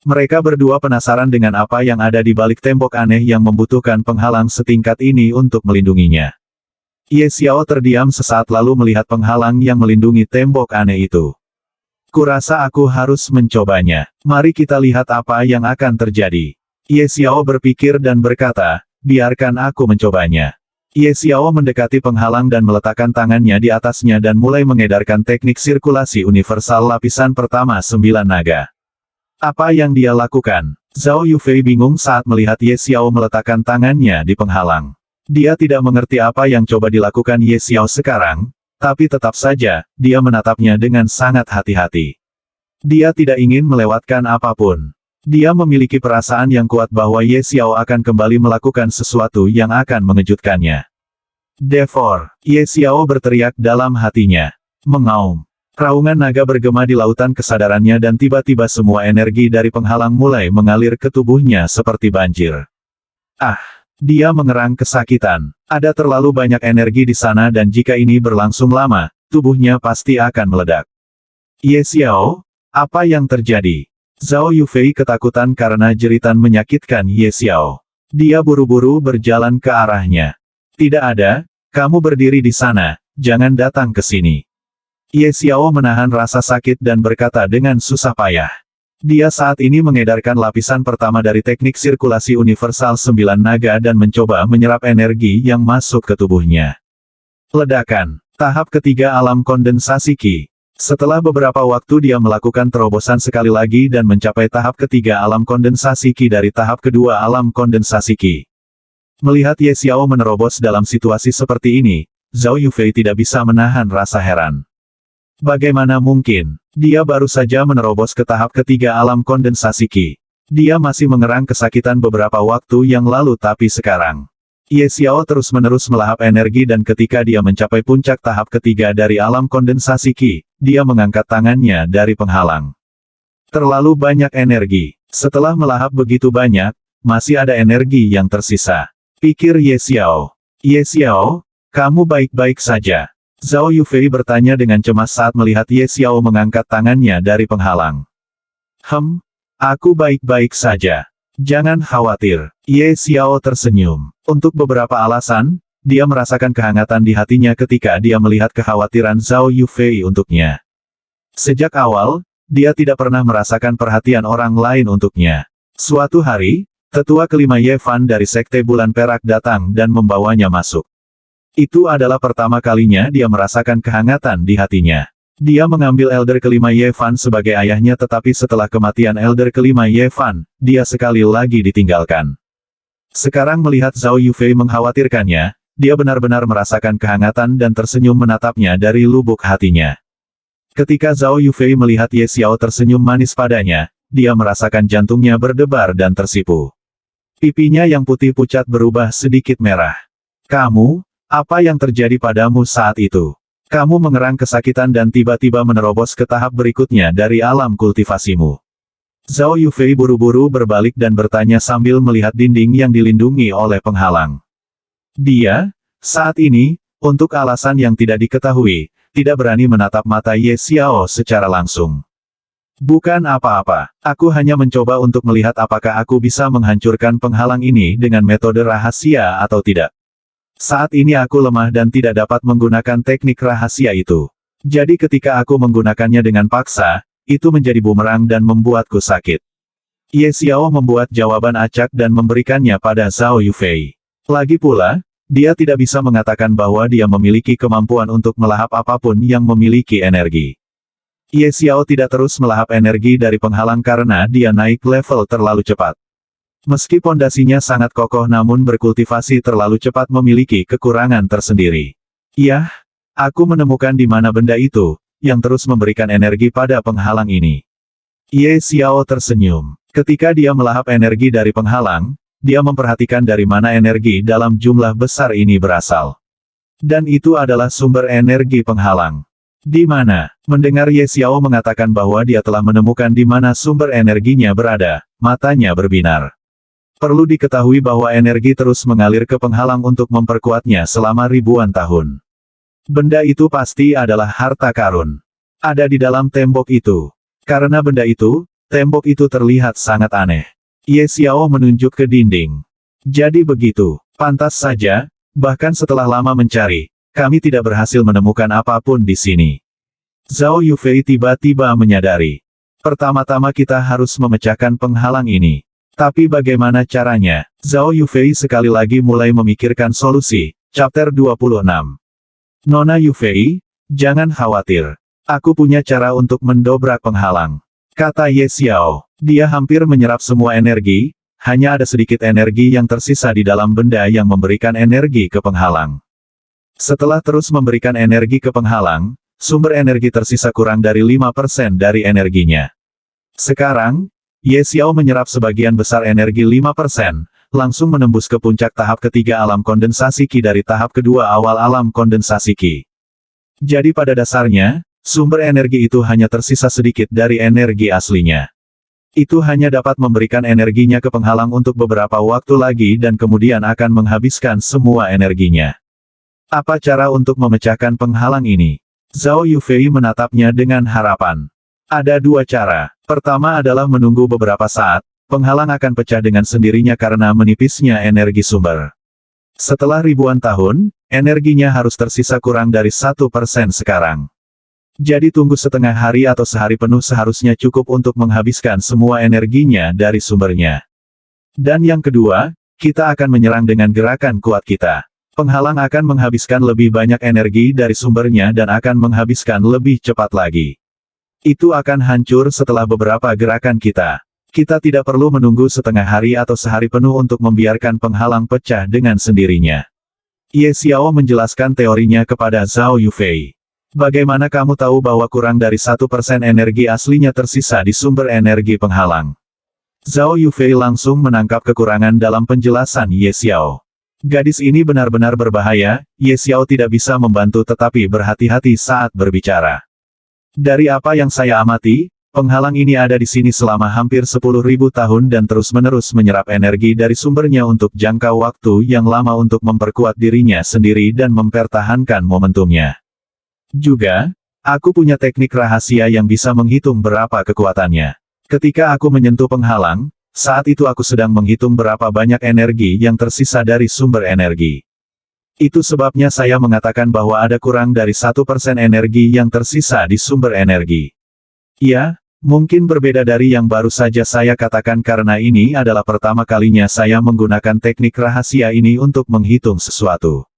Mereka berdua penasaran dengan apa yang ada di balik tembok aneh yang membutuhkan penghalang setingkat ini untuk melindunginya. Ye Xiao terdiam sesaat lalu melihat penghalang yang melindungi tembok aneh itu. Kurasa aku harus mencobanya. Mari kita lihat apa yang akan terjadi. Ye Xiao berpikir dan berkata, biarkan aku mencobanya. Ye Xiao mendekati penghalang dan meletakkan tangannya di atasnya dan mulai mengedarkan teknik sirkulasi universal lapisan pertama 9 naga. Apa yang dia lakukan? Zhao Yufei bingung saat melihat Ye Xiao meletakkan tangannya di penghalang. Dia tidak mengerti apa yang coba dilakukan Ye Xiao sekarang, tapi tetap saja, dia menatapnya dengan sangat hati-hati. Dia tidak ingin melewatkan apapun. Dia memiliki perasaan yang kuat bahwa Ye Xiao akan kembali melakukan sesuatu yang akan mengejutkannya. Devor, Ye Xiao berteriak dalam hatinya. Mengaum. Raungan naga bergema di lautan kesadarannya dan tiba-tiba semua energi dari penghalang mulai mengalir ke tubuhnya seperti banjir. Ah! Dia mengerang kesakitan. Ada terlalu banyak energi di sana dan jika ini berlangsung lama, tubuhnya pasti akan meledak. Ye Xiao, apa yang terjadi? Zhao Yufei ketakutan karena jeritan menyakitkan Ye Xiao. Dia buru-buru berjalan ke arahnya. Tidak ada, kamu berdiri di sana, jangan datang ke sini. Ye Xiao menahan rasa sakit dan berkata dengan susah payah. Dia saat ini mengedarkan lapisan pertama dari teknik sirkulasi universal 9 naga dan mencoba menyerap energi yang masuk ke tubuhnya. Ledakan. Tahap ketiga alam kondensasi Qi. Setelah beberapa waktu dia melakukan terobosan sekali lagi dan mencapai tahap ketiga alam kondensasi Qi dari tahap kedua alam kondensasi Qi. Melihat Ye Xiao menerobos dalam situasi seperti ini, Zhao Yufei tidak bisa menahan rasa heran. Bagaimana mungkin? Dia baru saja menerobos ke tahap ketiga alam kondensasi Qi. Dia masih mengerang kesakitan beberapa waktu yang lalu tapi sekarang. Ye Xiao terus-menerus melahap energi dan ketika dia mencapai puncak tahap ketiga dari alam kondensasi Qi, dia mengangkat tangannya dari penghalang. Terlalu banyak energi. Setelah melahap begitu banyak, masih ada energi yang tersisa. Pikir Ye Xiao. Ye Xiao, kamu baik-baik saja. Zhao Yufei bertanya dengan cemas saat melihat Ye Xiao mengangkat tangannya dari penghalang. Aku baik-baik saja. Jangan khawatir. Ye Xiao tersenyum. Untuk beberapa alasan, dia merasakan kehangatan di hatinya ketika dia melihat kekhawatiran Zhao Yufei untuknya. Sejak awal, dia tidak pernah merasakan perhatian orang lain untuknya. Suatu hari, tetua kelima Ye Fan dari Sekte Bulan Perak datang dan membawanya masuk. Itu adalah pertama kalinya dia merasakan kehangatan di hatinya. Dia mengambil Elder kelima Ye Fan sebagai ayahnya tetapi setelah kematian Elder kelima Ye Fan, dia sekali lagi ditinggalkan. Sekarang melihat Zhao Yufei mengkhawatirkannya, dia benar-benar merasakan kehangatan dan tersenyum menatapnya dari lubuk hatinya. Ketika Zhao Yufei melihat Ye Xiao tersenyum manis padanya, dia merasakan jantungnya berdebar dan tersipu. Pipinya yang putih pucat berubah sedikit merah. Kamu? Apa yang terjadi padamu saat itu? Kamu mengerang kesakitan dan tiba-tiba menerobos ke tahap berikutnya dari alam kultivasimu. Zhao Yufei buru-buru berbalik dan bertanya sambil melihat dinding yang dilindungi oleh penghalang. Dia, saat ini, untuk alasan yang tidak diketahui, tidak berani menatap mata Ye Xiao secara langsung. Bukan apa-apa, aku hanya mencoba untuk melihat apakah aku bisa menghancurkan penghalang ini dengan metode rahasia atau tidak. Saat ini aku lemah dan tidak dapat menggunakan teknik rahasia itu. Jadi ketika aku menggunakannya dengan paksa, itu menjadi bumerang dan membuatku sakit. Ye Xiao membuat jawaban acak dan memberikannya pada Zhao Yufei. Lagi pula, dia tidak bisa mengatakan bahwa dia memiliki kemampuan untuk melahap apapun yang memiliki energi. Ye Xiao tidak terus melahap energi dari penghalang karena dia naik level terlalu cepat. Meski pondasinya sangat kokoh namun berkultivasi terlalu cepat memiliki kekurangan tersendiri. Yah, aku menemukan di mana benda itu, yang terus memberikan energi pada penghalang ini. Ye Xiao tersenyum. Ketika dia melahap energi dari penghalang, dia memperhatikan dari mana energi dalam jumlah besar ini berasal. Dan itu adalah sumber energi penghalang. Di mana? Mendengar Ye Xiao mengatakan bahwa dia telah menemukan di mana sumber energinya berada, matanya berbinar. Perlu diketahui bahwa energi terus mengalir ke penghalang untuk memperkuatnya selama ribuan tahun. Benda itu pasti adalah harta karun. Ada di dalam tembok itu. Karena benda itu, tembok itu terlihat sangat aneh. Ye Xiao menunjuk ke dinding. Jadi begitu, pantas saja, bahkan setelah lama mencari, kami tidak berhasil menemukan apapun di sini. Zhao Yufei tiba-tiba menyadari. Pertama-tama kita harus memecahkan penghalang ini. Tapi bagaimana caranya? Zhao Yufei sekali lagi mulai memikirkan solusi. Chapter 26. Nona Yufei, jangan khawatir. Aku punya cara untuk mendobrak penghalang. Kata Ye Xiao. Dia hampir menyerap semua energi, hanya ada sedikit energi yang tersisa di dalam benda yang memberikan energi ke penghalang. Setelah terus memberikan energi ke penghalang, sumber energi tersisa kurang dari 5% dari energinya. Sekarang, Ye Xiao menyerap sebagian besar energi 5%, langsung menembus ke puncak tahap ketiga alam kondensasi Qi dari tahap kedua awal alam kondensasi Qi. Jadi pada dasarnya, sumber energi itu hanya tersisa sedikit dari energi aslinya. Itu hanya dapat memberikan energinya ke penghalang untuk beberapa waktu lagi dan kemudian akan menghabiskan semua energinya. Apa cara untuk memecahkan penghalang ini? Zhao Yufei menatapnya dengan harapan. Ada dua cara. Pertama adalah menunggu beberapa saat, penghalang akan pecah dengan sendirinya karena menipisnya energi sumber. Setelah ribuan tahun, energinya harus tersisa kurang dari 1% sekarang. Jadi tunggu setengah hari atau sehari penuh seharusnya cukup untuk menghabiskan semua energinya dari sumbernya. Dan yang kedua, kita akan menyerang dengan gerakan kuat kita. Penghalang akan menghabiskan lebih banyak energi dari sumbernya dan akan menghabiskan lebih cepat lagi. Itu akan hancur setelah beberapa gerakan kita. Kita tidak perlu menunggu setengah hari atau sehari penuh untuk membiarkan penghalang pecah dengan sendirinya. Ye Xiao menjelaskan teorinya kepada Zhao Yufei. Bagaimana kamu tahu bahwa kurang dari 1% energi aslinya tersisa di sumber energi penghalang? Zhao Yufei langsung menangkap kekurangan dalam penjelasan Ye Xiao. Gadis ini benar-benar berbahaya, Ye Xiao tidak bisa membantu tetapi berhati-hati saat berbicara. Dari apa yang saya amati, penghalang ini ada di sini selama hampir 10.000 tahun dan terus-menerus menyerap energi dari sumbernya untuk jangka waktu yang lama untuk memperkuat dirinya sendiri dan mempertahankan momentumnya. Juga, aku punya teknik rahasia yang bisa menghitung berapa kekuatannya. Ketika aku menyentuh penghalang, saat itu aku sedang menghitung berapa banyak energi yang tersisa dari sumber energi. Itu sebabnya saya mengatakan bahwa ada kurang dari 1% energi yang tersisa di sumber energi. Ya, mungkin berbeda dari yang baru saja saya katakan karena ini adalah pertama kalinya saya menggunakan teknik rahasia ini untuk menghitung sesuatu.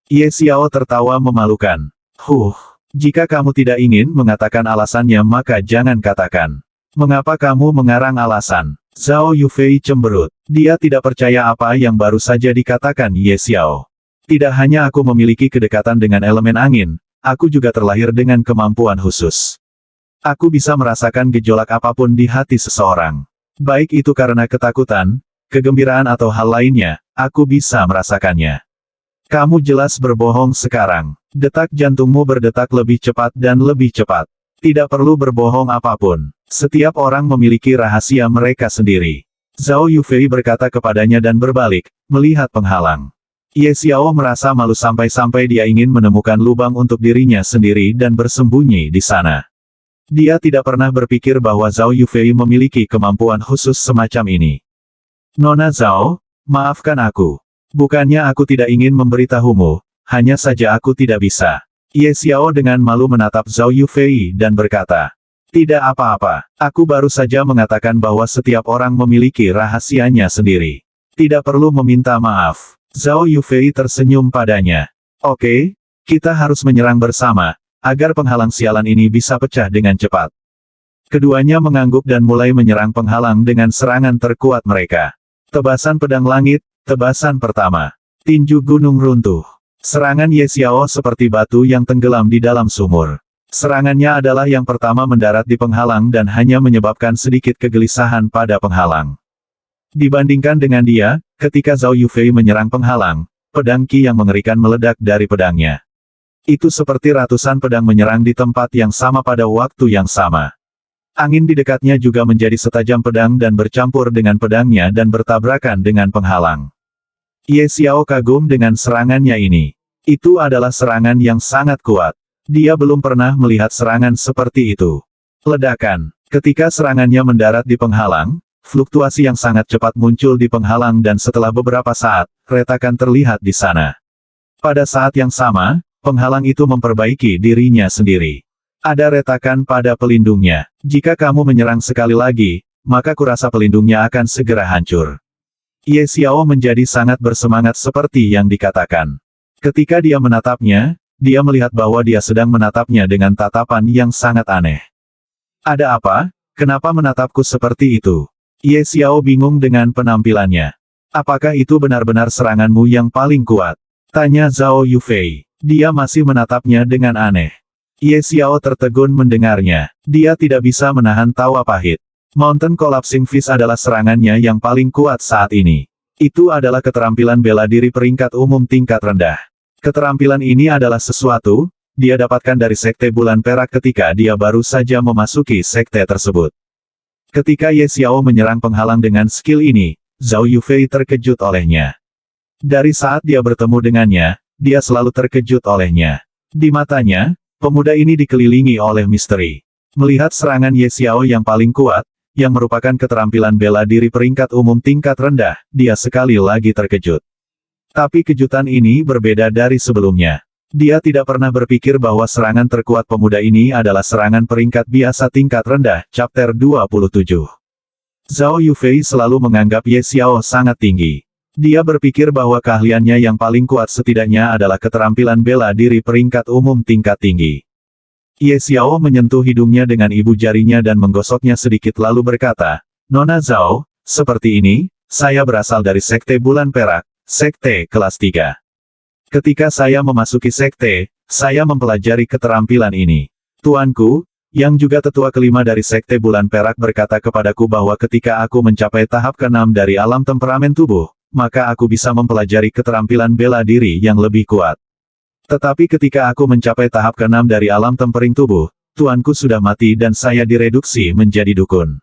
Ye Xiao tertawa memalukan. Jika kamu tidak ingin mengatakan alasannya maka jangan katakan. Mengapa kamu mengarang alasan? Zhao Yufei cemberut. Dia tidak percaya apa yang baru saja dikatakan Ye Xiao. Tidak hanya aku memiliki kedekatan dengan elemen angin, aku juga terlahir dengan kemampuan khusus. Aku bisa merasakan gejolak apapun di hati seseorang. Baik itu karena ketakutan, kegembiraan atau hal lainnya, aku bisa merasakannya. Kamu jelas berbohong sekarang. Detak jantungmu berdetak lebih cepat dan lebih cepat. Tidak perlu berbohong apapun. Setiap orang memiliki rahasia mereka sendiri. Zhao Yufei berkata kepadanya dan berbalik, melihat penghalang. Ye Xiao merasa malu sampai-sampai dia ingin menemukan lubang untuk dirinya sendiri dan bersembunyi di sana. Dia tidak pernah berpikir bahwa Zhao Yufei memiliki kemampuan khusus semacam ini. Nona Zhao, maafkan aku. Bukannya aku tidak ingin memberitahumu, hanya saja aku tidak bisa. Ye Xiao dengan malu menatap Zhao Yufei dan berkata, "Tidak apa-apa, aku baru saja mengatakan bahwa setiap orang memiliki rahasianya sendiri. Tidak perlu meminta maaf." Zhao Yufei tersenyum padanya. "Oke, kita harus menyerang bersama, agar penghalang sialan ini bisa pecah dengan cepat." Keduanya mengangguk dan mulai menyerang penghalang dengan serangan terkuat mereka. Tebasan pedang langit, tebasan pertama. Tinju gunung runtuh. Serangan Ye Xiao seperti batu yang tenggelam di dalam sumur. Serangannya adalah yang pertama mendarat di penghalang dan hanya menyebabkan sedikit kegelisahan pada penghalang. Dibandingkan dengan dia, ketika Zhao Yufei menyerang penghalang, pedang Qi yang mengerikan meledak dari pedangnya. Itu seperti ratusan pedang menyerang di tempat yang sama pada waktu yang sama. Angin di dekatnya juga menjadi setajam pedang dan bercampur dengan pedangnya dan bertabrakan dengan penghalang. Ye Xiao kagum dengan serangannya ini. Itu adalah serangan yang sangat kuat. Dia belum pernah melihat serangan seperti itu. Ledakan. Ketika serangannya mendarat di penghalang, fluktuasi yang sangat cepat muncul di penghalang dan setelah beberapa saat, retakan terlihat di sana. Pada saat yang sama, penghalang itu memperbaiki dirinya sendiri. Ada retakan pada pelindungnya. Jika kamu menyerang sekali lagi, maka kurasa pelindungnya akan segera hancur. Ye Xiao menjadi sangat bersemangat seperti yang dikatakan. Ketika dia menatapnya, dia melihat bahwa dia sedang menatapnya dengan tatapan yang sangat aneh. "Ada apa? Kenapa menatapku seperti itu?" Ye Xiao bingung dengan penampilannya. "Apakah itu benar-benar seranganmu yang paling kuat?" tanya Zhao Yufei. Dia masih menatapnya dengan aneh. Ye Xiao tertegun mendengarnya. Dia tidak bisa menahan tawa pahit. Mountain Collapsing Fist adalah serangannya yang paling kuat saat ini. Itu adalah keterampilan bela diri peringkat umum tingkat rendah. Keterampilan ini adalah sesuatu, dia dapatkan dari Sekte Bulan Perak ketika dia baru saja memasuki sekte tersebut. Ketika Ye Xiao menyerang penghalang dengan skill ini, Zhao Yufei terkejut olehnya. Dari saat dia bertemu dengannya, dia selalu terkejut olehnya. Di matanya, pemuda ini dikelilingi oleh misteri. Melihat serangan Ye Xiao yang paling kuat, yang merupakan keterampilan bela diri peringkat umum tingkat rendah, dia sekali lagi terkejut. Tapi kejutan ini berbeda dari sebelumnya. Dia tidak pernah berpikir bahwa serangan terkuat pemuda ini adalah serangan peringkat biasa tingkat rendah, chapter 27. Zhao Yufei selalu menganggap Ye Xiao sangat tinggi. Dia berpikir bahwa keahliannya yang paling kuat setidaknya adalah keterampilan bela diri peringkat umum tingkat tinggi. Ye Xiao menyentuh hidungnya dengan ibu jarinya dan menggosoknya sedikit lalu berkata, "Nona Zhao, seperti ini, saya berasal dari Sekte Bulan Perak, Sekte kelas 3. Ketika saya memasuki sekte, saya mempelajari keterampilan ini. Tuanku, yang juga tetua kelima dari Sekte Bulan Perak berkata kepadaku bahwa ketika aku mencapai tahap ke-6 dari alam temperamen tubuh, maka aku bisa mempelajari keterampilan bela diri yang lebih kuat. Tetapi ketika aku mencapai tahap ke-6 dari alam tempering tubuh, tuanku sudah mati dan saya direduksi menjadi dukun.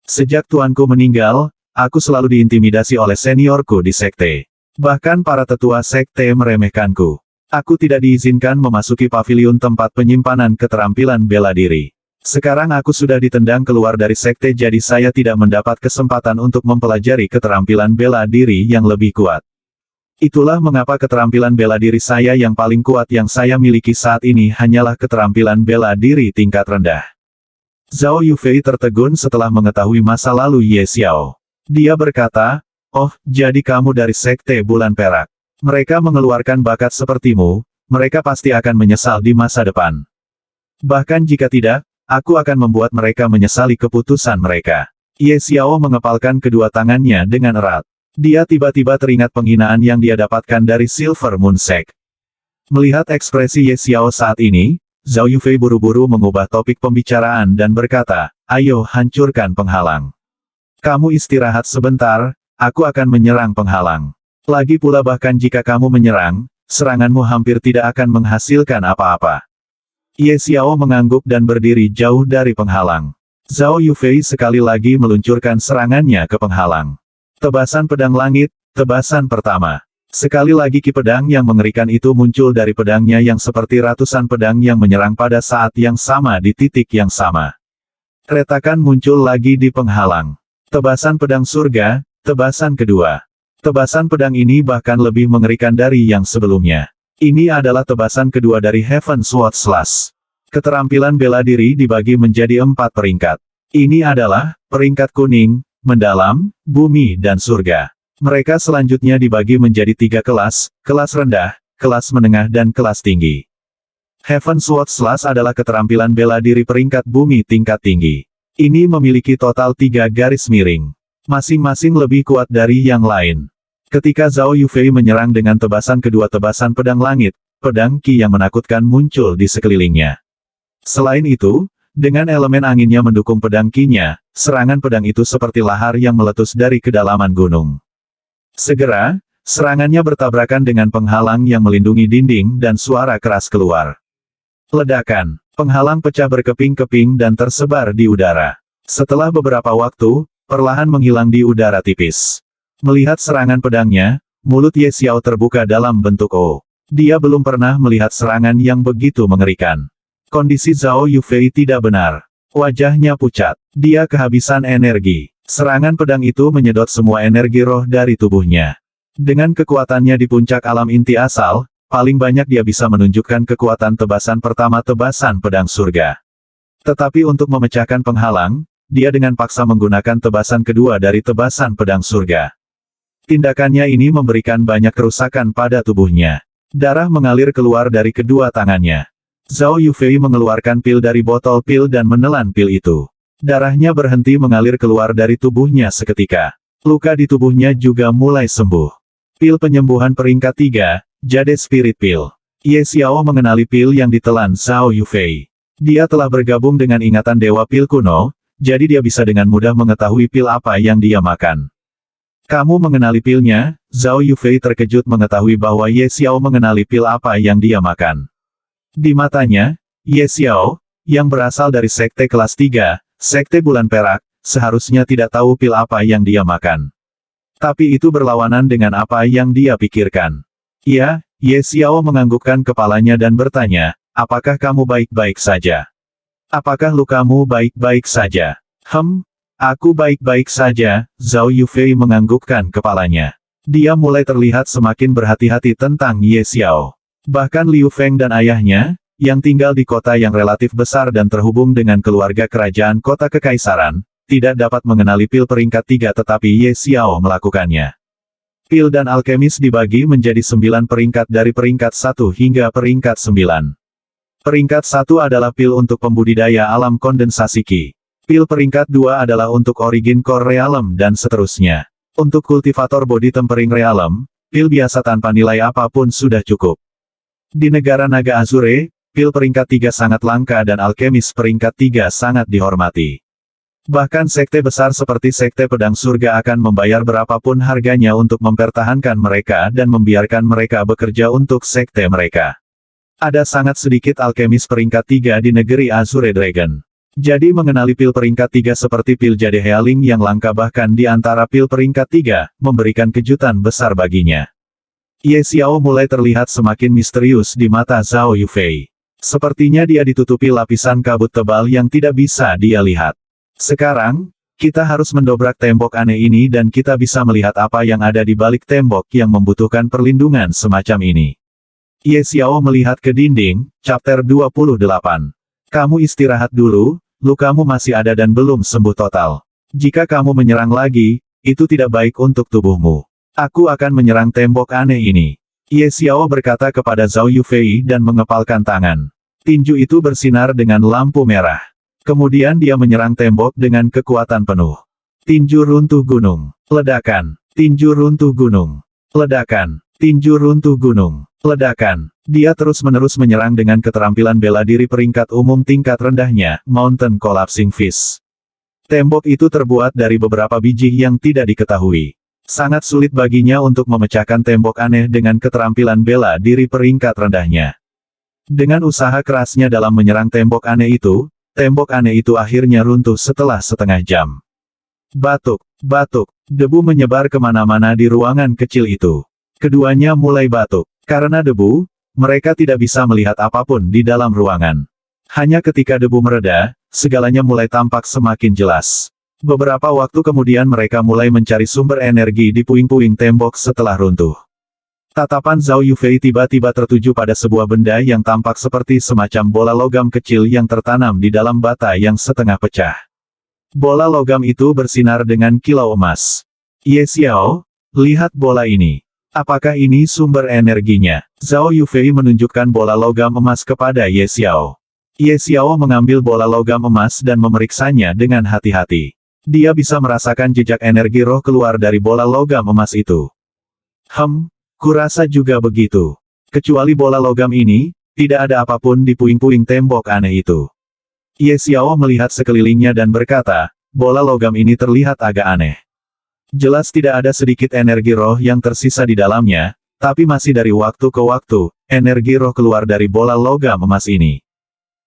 Sejak tuanku meninggal, aku selalu diintimidasi oleh seniorku di sekte. Bahkan para tetua sekte meremehkanku. Aku tidak diizinkan memasuki paviliun tempat penyimpanan keterampilan bela diri. Sekarang aku sudah ditendang keluar dari sekte jadi saya tidak mendapat kesempatan untuk mempelajari keterampilan bela diri yang lebih kuat. Itulah mengapa keterampilan bela diri saya yang paling kuat yang saya miliki saat ini hanyalah keterampilan bela diri tingkat rendah." Zhao Yufei tertegun setelah mengetahui masa lalu Ye Xiao. Dia berkata, "Oh, jadi kamu dari Sekte Bulan Perak. Mereka mengeluarkan bakat sepertimu, mereka pasti akan menyesal di masa depan. Bahkan jika tidak, aku akan membuat mereka menyesali keputusan mereka." Ye Xiao mengepalkan kedua tangannya dengan erat. Dia tiba-tiba teringat penghinaan yang dia dapatkan dari Silver Moon Sect. Melihat ekspresi Ye Xiao saat ini, Zhao Yufei buru-buru mengubah topik pembicaraan dan berkata, "Ayo hancurkan penghalang. Kamu istirahat sebentar, aku akan menyerang penghalang. Lagi pula bahkan jika kamu menyerang, seranganmu hampir tidak akan menghasilkan apa-apa." Ye Xiao mengangguk dan berdiri jauh dari penghalang. Zhao Yufei sekali lagi meluncurkan serangannya ke penghalang. Tebasan pedang langit, tebasan pertama. Sekali lagi ki pedang yang mengerikan itu muncul dari pedangnya yang seperti ratusan pedang yang menyerang pada saat yang sama di titik yang sama. Retakan muncul lagi di penghalang. Tebasan pedang surga, tebasan kedua. Tebasan pedang ini bahkan lebih mengerikan dari yang sebelumnya. Ini adalah tebasan kedua dari Heaven Sword Slash. Keterampilan bela diri dibagi menjadi 4 peringkat. Ini adalah peringkat kuning, mendalam, bumi dan surga. Mereka selanjutnya dibagi menjadi 3 kelas, kelas rendah, kelas menengah dan kelas tinggi. Heaven Sword Slash adalah keterampilan bela diri peringkat bumi tingkat tinggi. Ini memiliki total 3 garis miring. Masing-masing lebih kuat dari yang lain. Ketika Zhao Yufei menyerang dengan tebasan kedua tebasan pedang langit, pedang Qi yang menakutkan muncul di sekelilingnya. Selain itu, dengan elemen anginnya mendukung pedang Qi-nya, serangan pedang itu seperti lahar yang meletus dari kedalaman gunung. Segera, serangannya bertabrakan dengan penghalang yang melindungi dinding dan suara keras keluar. Ledakan, penghalang pecah berkeping-keping dan tersebar di udara. Setelah beberapa waktu, perlahan menghilang di udara tipis. Melihat serangan pedangnya, mulut Ye Xiao terbuka dalam bentuk O. Dia belum pernah melihat serangan yang begitu mengerikan. Kondisi Zhao Yufei tidak benar. Wajahnya pucat. Dia kehabisan energi. Serangan pedang itu menyedot semua energi roh dari tubuhnya. Dengan kekuatannya di puncak alam inti asal, paling banyak dia bisa menunjukkan kekuatan tebasan pertama tebasan pedang surga. Tetapi untuk memecahkan penghalang, dia dengan paksa menggunakan tebasan kedua dari tebasan pedang surga. Tindakannya ini memberikan banyak kerusakan pada tubuhnya. Darah mengalir keluar dari kedua tangannya. Zhao Yufei mengeluarkan pil dari botol pil dan menelan pil itu. Darahnya berhenti mengalir keluar dari tubuhnya seketika. Luka di tubuhnya juga mulai sembuh. Pil penyembuhan peringkat 3, Jade Spirit Pill. Ye Xiao mengenali pil yang ditelan Zhao Yufei. Dia telah bergabung dengan ingatan Dewa Pil kuno, jadi dia bisa dengan mudah mengetahui pil apa yang dia makan. Kamu mengenali pilnya? Zhao Yufei terkejut mengetahui bahwa Ye Xiao mengenali pil apa yang dia makan. Di matanya, Ye Xiao, yang berasal dari sekte kelas 3, sekte bulan perak, seharusnya tidak tahu pil apa yang dia makan. Tapi itu berlawanan dengan apa yang dia pikirkan. Ya, Ye Xiao menganggukkan kepalanya dan bertanya, apakah kamu baik-baik saja? Apakah lukamu baik-baik saja? Aku baik-baik saja, Zhao Yufei menganggukkan kepalanya. Dia mulai terlihat semakin berhati-hati tentang Ye Xiao. Bahkan Liu Feng dan ayahnya, yang tinggal di kota yang relatif besar dan terhubung dengan keluarga kerajaan kota kekaisaran, tidak dapat mengenali pil peringkat 3 tetapi Ye Xiao melakukannya. Pil dan alkemis dibagi menjadi 9 peringkat dari peringkat 1 hingga peringkat 9. Peringkat 1 adalah pil untuk pembudidaya alam kondensasi Qi. Pil peringkat 2 adalah untuk origin core realm dan seterusnya. Untuk kultivator body tempering realm, pil biasa tanpa nilai apapun sudah cukup. Di negara naga Azure, pil peringkat 3 sangat langka dan alkemis peringkat 3 sangat dihormati. Bahkan sekte besar seperti sekte pedang surga akan membayar berapapun harganya untuk mempertahankan mereka dan membiarkan mereka bekerja untuk sekte mereka. Ada sangat sedikit alkemis peringkat 3 di negeri Azure Dragon. Jadi mengenali pil peringkat 3 seperti pil Jade Healing yang langka bahkan di antara pil peringkat 3, memberikan kejutan besar baginya. Ye Xiao mulai terlihat semakin misterius di mata Zhao Yufei. Sepertinya dia ditutupi lapisan kabut tebal yang tidak bisa dia lihat. Sekarang, kita harus mendobrak tembok aneh ini dan kita bisa melihat apa yang ada di balik tembok yang membutuhkan perlindungan semacam ini. Ye Xiao melihat ke dinding, chapter 28. Kamu istirahat dulu, lukamu masih ada dan belum sembuh total. Jika kamu menyerang lagi, itu tidak baik untuk tubuhmu. Aku akan menyerang tembok aneh ini. Ye Xiao berkata kepada Zhao Yufei dan mengepalkan tangan. Tinju itu bersinar dengan lampu merah. Kemudian dia menyerang tembok dengan kekuatan penuh. Tinju runtuh gunung. Ledakan. Tinju runtuh gunung. Ledakan. Tinju runtuh gunung. Ledakan. Dia terus-menerus menyerang dengan keterampilan bela diri peringkat umum tingkat rendahnya, Mountain Collapsing Fist. Tembok itu terbuat dari beberapa biji yang tidak diketahui. Sangat sulit baginya untuk memecahkan tembok aneh dengan keterampilan bela diri peringkat rendahnya. Dengan usaha kerasnya dalam menyerang tembok aneh itu akhirnya runtuh setelah setengah jam. Batuk, batuk, debu menyebar kemana-mana di ruangan kecil itu. Keduanya mulai batuk. Karena debu, mereka tidak bisa melihat apapun di dalam ruangan. Hanya ketika debu mereda, segalanya mulai tampak semakin jelas. Beberapa waktu kemudian mereka mulai mencari sumber energi di puing-puing tembok setelah runtuh. Tatapan Zhao Yufei tiba-tiba tertuju pada sebuah benda yang tampak seperti semacam bola logam kecil yang tertanam di dalam bata yang setengah pecah. Bola logam itu bersinar dengan kilau emas. Ye Xiao, lihat bola ini. Apakah ini sumber energinya? Zhao Yufei menunjukkan bola logam emas kepada Ye Xiao. Ye Xiao mengambil bola logam emas dan memeriksanya dengan hati-hati. Dia bisa merasakan jejak energi roh keluar dari bola logam emas itu. Kurasa juga begitu. Kecuali bola logam ini, tidak ada apapun di puing-puing tembok aneh itu. Ye Xiao melihat sekelilingnya dan berkata, bola logam ini terlihat agak aneh. Jelas tidak ada sedikit energi roh yang tersisa di dalamnya, tapi masih dari waktu ke waktu, energi roh keluar dari bola logam emas ini.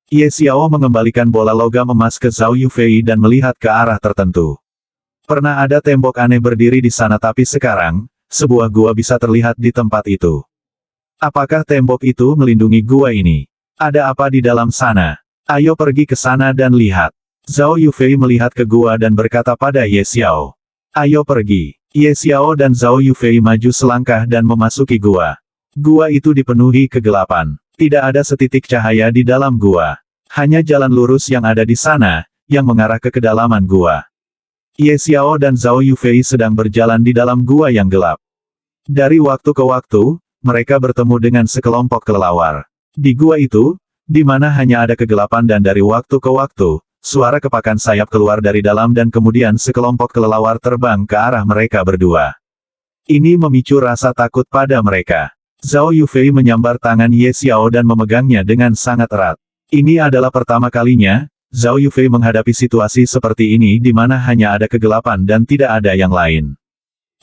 Ye Xiao mengembalikan bola logam emas ke Zhao Yufei dan melihat ke arah tertentu. Pernah ada tembok aneh berdiri di sana tapi sekarang, sebuah gua bisa terlihat di tempat itu. Apakah tembok itu melindungi gua ini? Ada apa di dalam sana? Ayo pergi ke sana dan lihat. Zhao Yufei melihat ke gua dan berkata pada Ye Xiao. Ayo pergi. Ye Xiao dan Zhao Yufei maju selangkah dan memasuki gua. Gua itu dipenuhi kegelapan. Tidak ada setitik cahaya di dalam gua. Hanya jalan lurus yang ada di sana, yang mengarah ke kedalaman gua. Ye Xiao dan Zhao Yufei sedang berjalan di dalam gua yang gelap. Dari waktu ke waktu, mereka bertemu dengan sekelompok kelelawar. Di gua itu, di mana hanya ada kegelapan dan dari waktu ke waktu, suara kepakan sayap keluar dari dalam dan kemudian sekelompok kelelawar terbang ke arah mereka berdua. Ini memicu rasa takut pada mereka. Zhao Yufei menyambar tangan Ye Xiao dan memegangnya dengan sangat erat. Ini adalah pertama kalinya, Zhao Yufei menghadapi situasi seperti ini di mana hanya ada kegelapan dan tidak ada yang lain.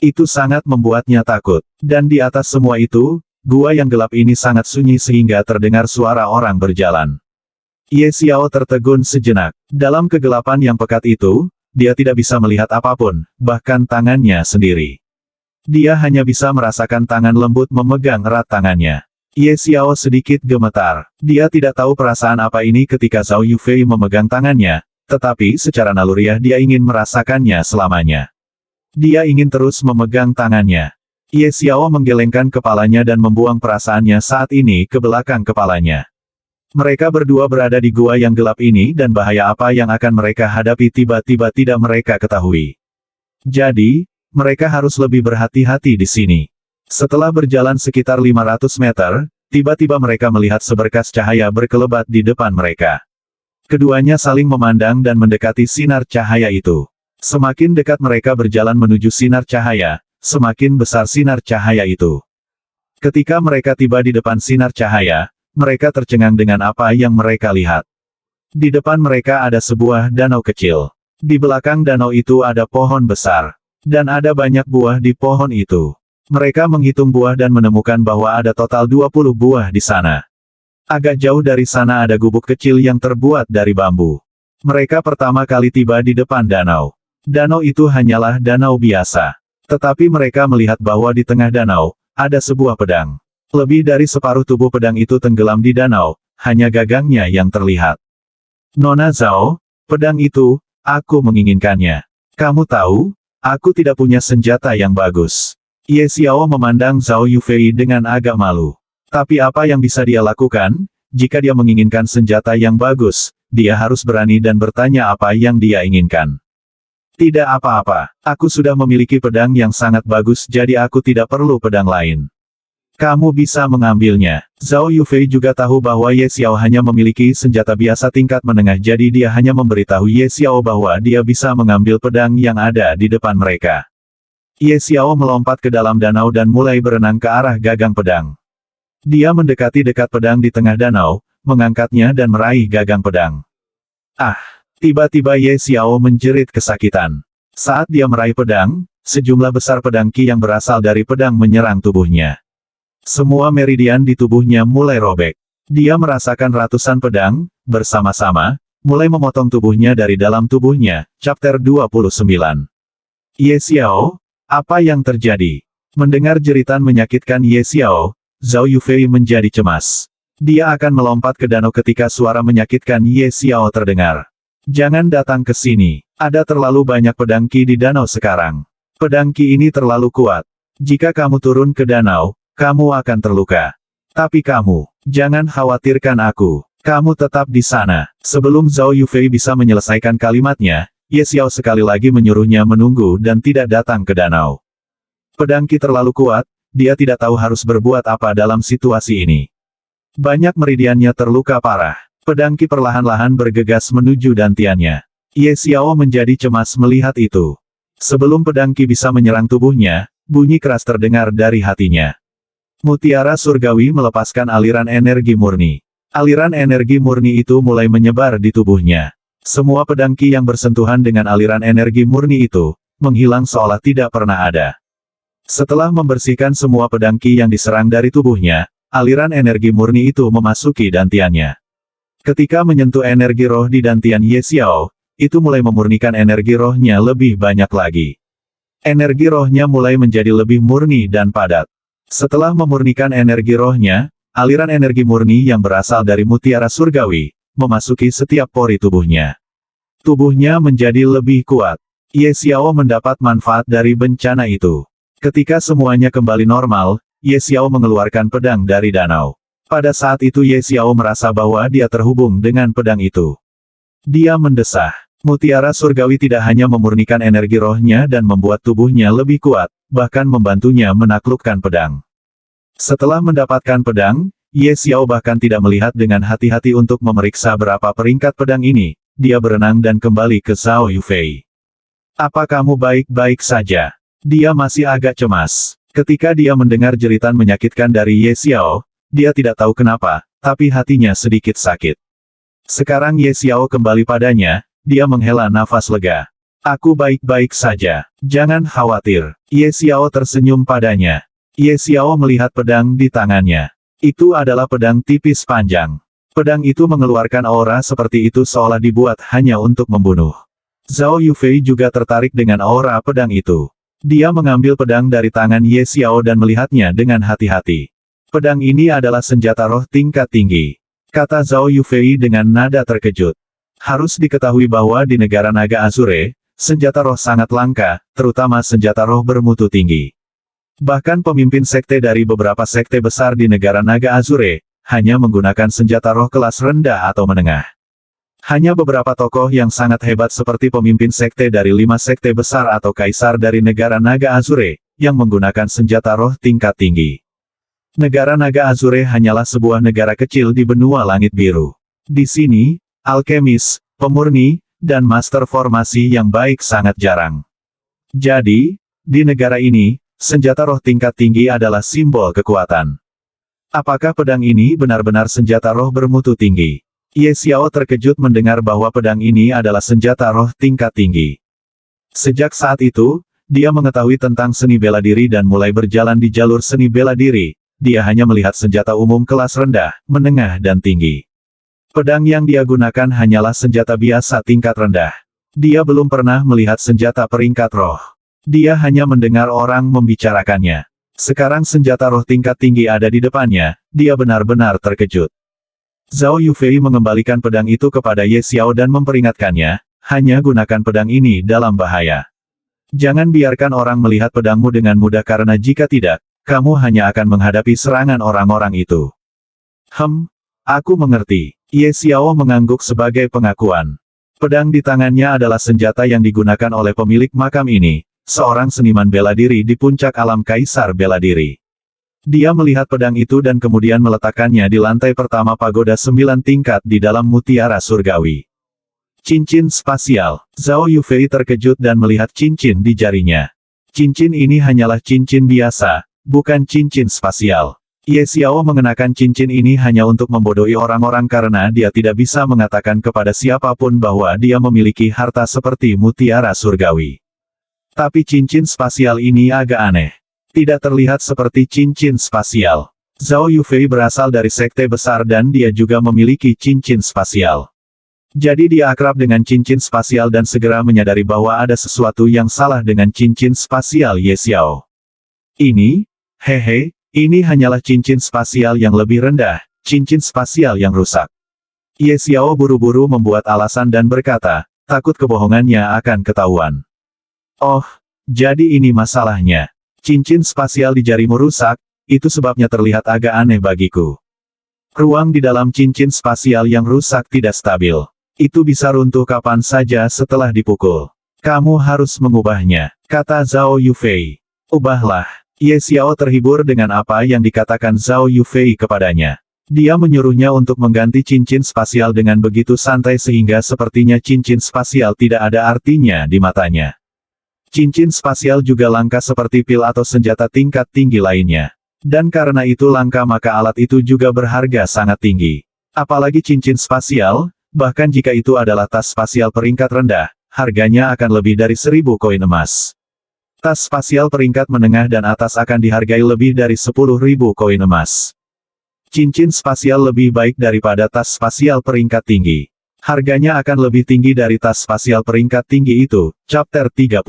Itu sangat membuatnya takut. Dan di atas semua itu, gua yang gelap ini sangat sunyi sehingga terdengar suara orang berjalan. Ye Xiao tertegun sejenak. Dalam kegelapan yang pekat itu, dia tidak bisa melihat apapun, bahkan tangannya sendiri. Dia hanya bisa merasakan tangan lembut memegang erat tangannya. Ye Xiao sedikit gemetar. Dia tidak tahu perasaan apa ini ketika Zhao Yufei memegang tangannya, tetapi secara naluriah dia ingin merasakannya selamanya. Dia ingin terus memegang tangannya. Ye Xiao menggelengkan kepalanya dan membuang perasaannya saat ini ke belakang kepalanya. Mereka berdua berada di gua yang gelap ini dan bahaya apa yang akan mereka hadapi tiba-tiba tidak mereka ketahui. Jadi, mereka harus lebih berhati-hati di sini. Setelah berjalan sekitar 500 meter, tiba-tiba mereka melihat seberkas cahaya berkelebat di depan mereka. Keduanya saling memandang dan mendekati sinar cahaya itu. Semakin dekat mereka berjalan menuju sinar cahaya, semakin besar sinar cahaya itu. Ketika mereka tiba di depan sinar cahaya, mereka tercengang dengan apa yang mereka lihat. Di depan mereka ada sebuah danau kecil. Di belakang danau itu ada pohon besar. Dan ada banyak buah di pohon itu. Mereka menghitung buah dan menemukan bahwa ada total 20 buah di sana. Agak jauh dari sana ada gubuk kecil yang terbuat dari bambu. Mereka pertama kali tiba di depan danau. Danau itu hanyalah danau biasa. Tetapi mereka melihat bahwa di tengah danau, ada sebuah pedang. Lebih dari separuh tubuh pedang itu tenggelam di danau, hanya gagangnya yang terlihat. Nona Zhao, pedang itu, aku menginginkannya. Kamu tahu, aku tidak punya senjata yang bagus. Ye Xiao memandang Zhao Yufei dengan agak malu. Tapi apa yang bisa dia lakukan? Jika dia menginginkan senjata yang bagus, dia harus berani dan bertanya apa yang dia inginkan. Tidak apa-apa, aku sudah memiliki pedang yang sangat bagus jadi aku tidak perlu pedang lain. Kamu bisa mengambilnya. Zhao Yufei juga tahu bahwa Ye Xiao hanya memiliki senjata biasa tingkat menengah jadi dia hanya memberitahu Ye Xiao bahwa dia bisa mengambil pedang yang ada di depan mereka. Ye Xiao melompat ke dalam danau dan mulai berenang ke arah gagang pedang. Dia mendekati dekat pedang di tengah danau, mengangkatnya dan meraih gagang pedang. Tiba-tiba Ye Xiao menjerit kesakitan. Saat dia meraih pedang, sejumlah besar pedang ki yang berasal dari pedang menyerang tubuhnya. Semua meridian di tubuhnya mulai robek. Dia merasakan ratusan pedang, bersama-sama, mulai memotong tubuhnya dari dalam tubuhnya. Chapter 29. Ye Xiao, apa yang terjadi? Mendengar jeritan menyakitkan Ye Xiao, Zhao Yufei menjadi cemas. Dia akan melompat ke danau ketika suara menyakitkan Ye Xiao terdengar. Jangan datang ke sini. Ada terlalu banyak pedang ki di danau sekarang. Pedang ki ini terlalu kuat. Jika kamu turun ke danau, kamu akan terluka. Tapi kamu, jangan khawatirkan aku. Kamu tetap di sana. Sebelum Zhao Yufei bisa menyelesaikan kalimatnya, Ye Xiao sekali lagi menyuruhnya menunggu dan tidak datang ke danau. Pedang Qi terlalu kuat, dia tidak tahu harus berbuat apa dalam situasi ini. Banyak meridiannya terluka parah. Pedang Qi perlahan-lahan bergegas menuju dantiannya. Ye Xiao menjadi cemas melihat itu. Sebelum pedang Qi bisa menyerang tubuhnya, bunyi keras terdengar dari hatinya. Mutiara surgawi melepaskan aliran energi murni. Aliran energi murni itu mulai menyebar di tubuhnya. Semua pedang Qi yang bersentuhan dengan aliran energi murni itu, menghilang seolah tidak pernah ada. Setelah membersihkan semua pedang Qi yang diserang dari tubuhnya, aliran energi murni itu memasuki dantiannya. Ketika menyentuh energi roh di dantian Ye Xiao, itu mulai memurnikan energi rohnya lebih banyak lagi. Energi rohnya mulai menjadi lebih murni dan padat. Setelah memurnikan energi rohnya, aliran energi murni yang berasal dari mutiara surgawi, memasuki setiap pori tubuhnya. Tubuhnya menjadi lebih kuat. Ye Xiao mendapat manfaat dari bencana itu. Ketika semuanya kembali normal, Ye Xiao mengeluarkan pedang dari danau. Pada saat itu Ye Xiao merasa bahwa dia terhubung dengan pedang itu. Dia mendesah. Mutiara surgawi tidak hanya memurnikan energi rohnya dan membuat tubuhnya lebih kuat, bahkan membantunya menaklukkan pedang. Setelah mendapatkan pedang, Ye Xiao bahkan tidak melihat dengan hati-hati untuk memeriksa berapa peringkat pedang ini. Dia berenang dan kembali ke Zhao Yufei. Apa kamu baik-baik saja? Dia masih agak cemas. Ketika dia mendengar jeritan menyakitkan dari Ye Xiao, dia tidak tahu kenapa, tapi hatinya sedikit sakit. Sekarang Ye Xiao kembali padanya, dia menghela nafas lega. Aku baik-baik saja. Jangan khawatir. Ye Xiao tersenyum padanya. Ye Xiao melihat pedang di tangannya. Itu adalah pedang tipis panjang. Pedang itu mengeluarkan aura seperti itu seolah dibuat hanya untuk membunuh. Zhao Yufei juga tertarik dengan aura pedang itu. Dia mengambil pedang dari tangan Ye Xiao dan melihatnya dengan hati-hati. Pedang ini adalah senjata roh tingkat tinggi, kata Zhao Yufei dengan nada terkejut. Harus diketahui bahwa di negara naga Azure, senjata roh sangat langka, terutama senjata roh bermutu tinggi. Bahkan pemimpin sekte dari beberapa sekte besar di negara naga Azure, hanya menggunakan senjata roh kelas rendah atau menengah. Hanya beberapa tokoh yang sangat hebat seperti pemimpin sekte dari 5 sekte besar atau kaisar dari negara naga Azure, yang menggunakan senjata roh tingkat tinggi. Negara naga Azure hanyalah sebuah negara kecil di benua langit biru. Di sini, alkemis, pemurni, dan master formasi yang baik sangat jarang. Jadi, di negara ini, senjata roh tingkat tinggi adalah simbol kekuatan. Apakah pedang ini benar-benar senjata roh bermutu tinggi? Ye Xiao terkejut mendengar bahwa pedang ini adalah senjata roh tingkat tinggi. Sejak saat itu, dia mengetahui tentang seni bela diri dan mulai berjalan di jalur seni bela diri. Dia hanya melihat senjata umum kelas rendah, menengah dan tinggi. Pedang yang dia gunakan hanyalah senjata biasa tingkat rendah. Dia belum pernah melihat senjata peringkat roh. Dia hanya mendengar orang membicarakannya. Sekarang senjata roh tingkat tinggi ada di depannya, dia benar-benar terkejut. Zhao Yufei mengembalikan pedang itu kepada Ye Xiao dan memperingatkannya, hanya gunakan pedang ini dalam bahaya. Jangan biarkan orang melihat pedangmu dengan mudah karena jika tidak, kamu hanya akan menghadapi serangan orang-orang itu. Aku mengerti. Ye Xiao mengangguk sebagai pengakuan. Pedang di tangannya adalah senjata yang digunakan oleh pemilik makam ini, seorang seniman bela diri di puncak alam kaisar bela diri. Dia melihat pedang itu dan kemudian meletakkannya di lantai pertama pagoda 9 tingkat di dalam mutiara surgawi. Cincin spasial. Zhao Yufei terkejut dan melihat cincin di jarinya. Cincin ini hanyalah cincin biasa, bukan cincin spasial. Ye Xiao mengenakan cincin ini hanya untuk membodohi orang-orang karena dia tidak bisa mengatakan kepada siapapun bahwa dia memiliki harta seperti mutiara surgawi. Tapi cincin spasial ini agak aneh. Tidak terlihat seperti cincin spasial. Zhao Yufei berasal dari sekte besar dan dia juga memiliki cincin spasial. Jadi dia akrab dengan cincin spasial dan segera menyadari bahwa ada sesuatu yang salah dengan cincin spasial Ye Xiao. Ini hanyalah cincin spasial yang lebih rendah, cincin spasial yang rusak. Ye Xiao buru-buru membuat alasan dan berkata, takut kebohongannya akan ketahuan. Oh, jadi ini masalahnya. Cincin spasial di jarimu rusak, itu sebabnya terlihat agak aneh bagiku. Ruang di dalam cincin spasial yang rusak tidak stabil. Itu bisa runtuh kapan saja setelah dipukul. Kamu harus mengubahnya, kata Zhao Yufei. Ubahlah. Ye Xiao terhibur dengan apa yang dikatakan Zhao Yufei kepadanya. Dia menyuruhnya untuk mengganti cincin spasial dengan begitu santai sehingga sepertinya cincin spasial tidak ada artinya di matanya. Cincin spasial juga langka seperti pil atau senjata tingkat tinggi lainnya. Dan karena itu langka maka alat itu juga berharga sangat tinggi. Apalagi cincin spasial, bahkan jika itu adalah tas spasial peringkat rendah, harganya akan lebih dari 1000 koin emas. Tas spasial peringkat menengah dan atas akan dihargai lebih dari 10.000 koin emas. Cincin spasial lebih baik daripada tas spasial peringkat tinggi. Harganya akan lebih tinggi dari tas spasial peringkat tinggi itu. Chapter 30.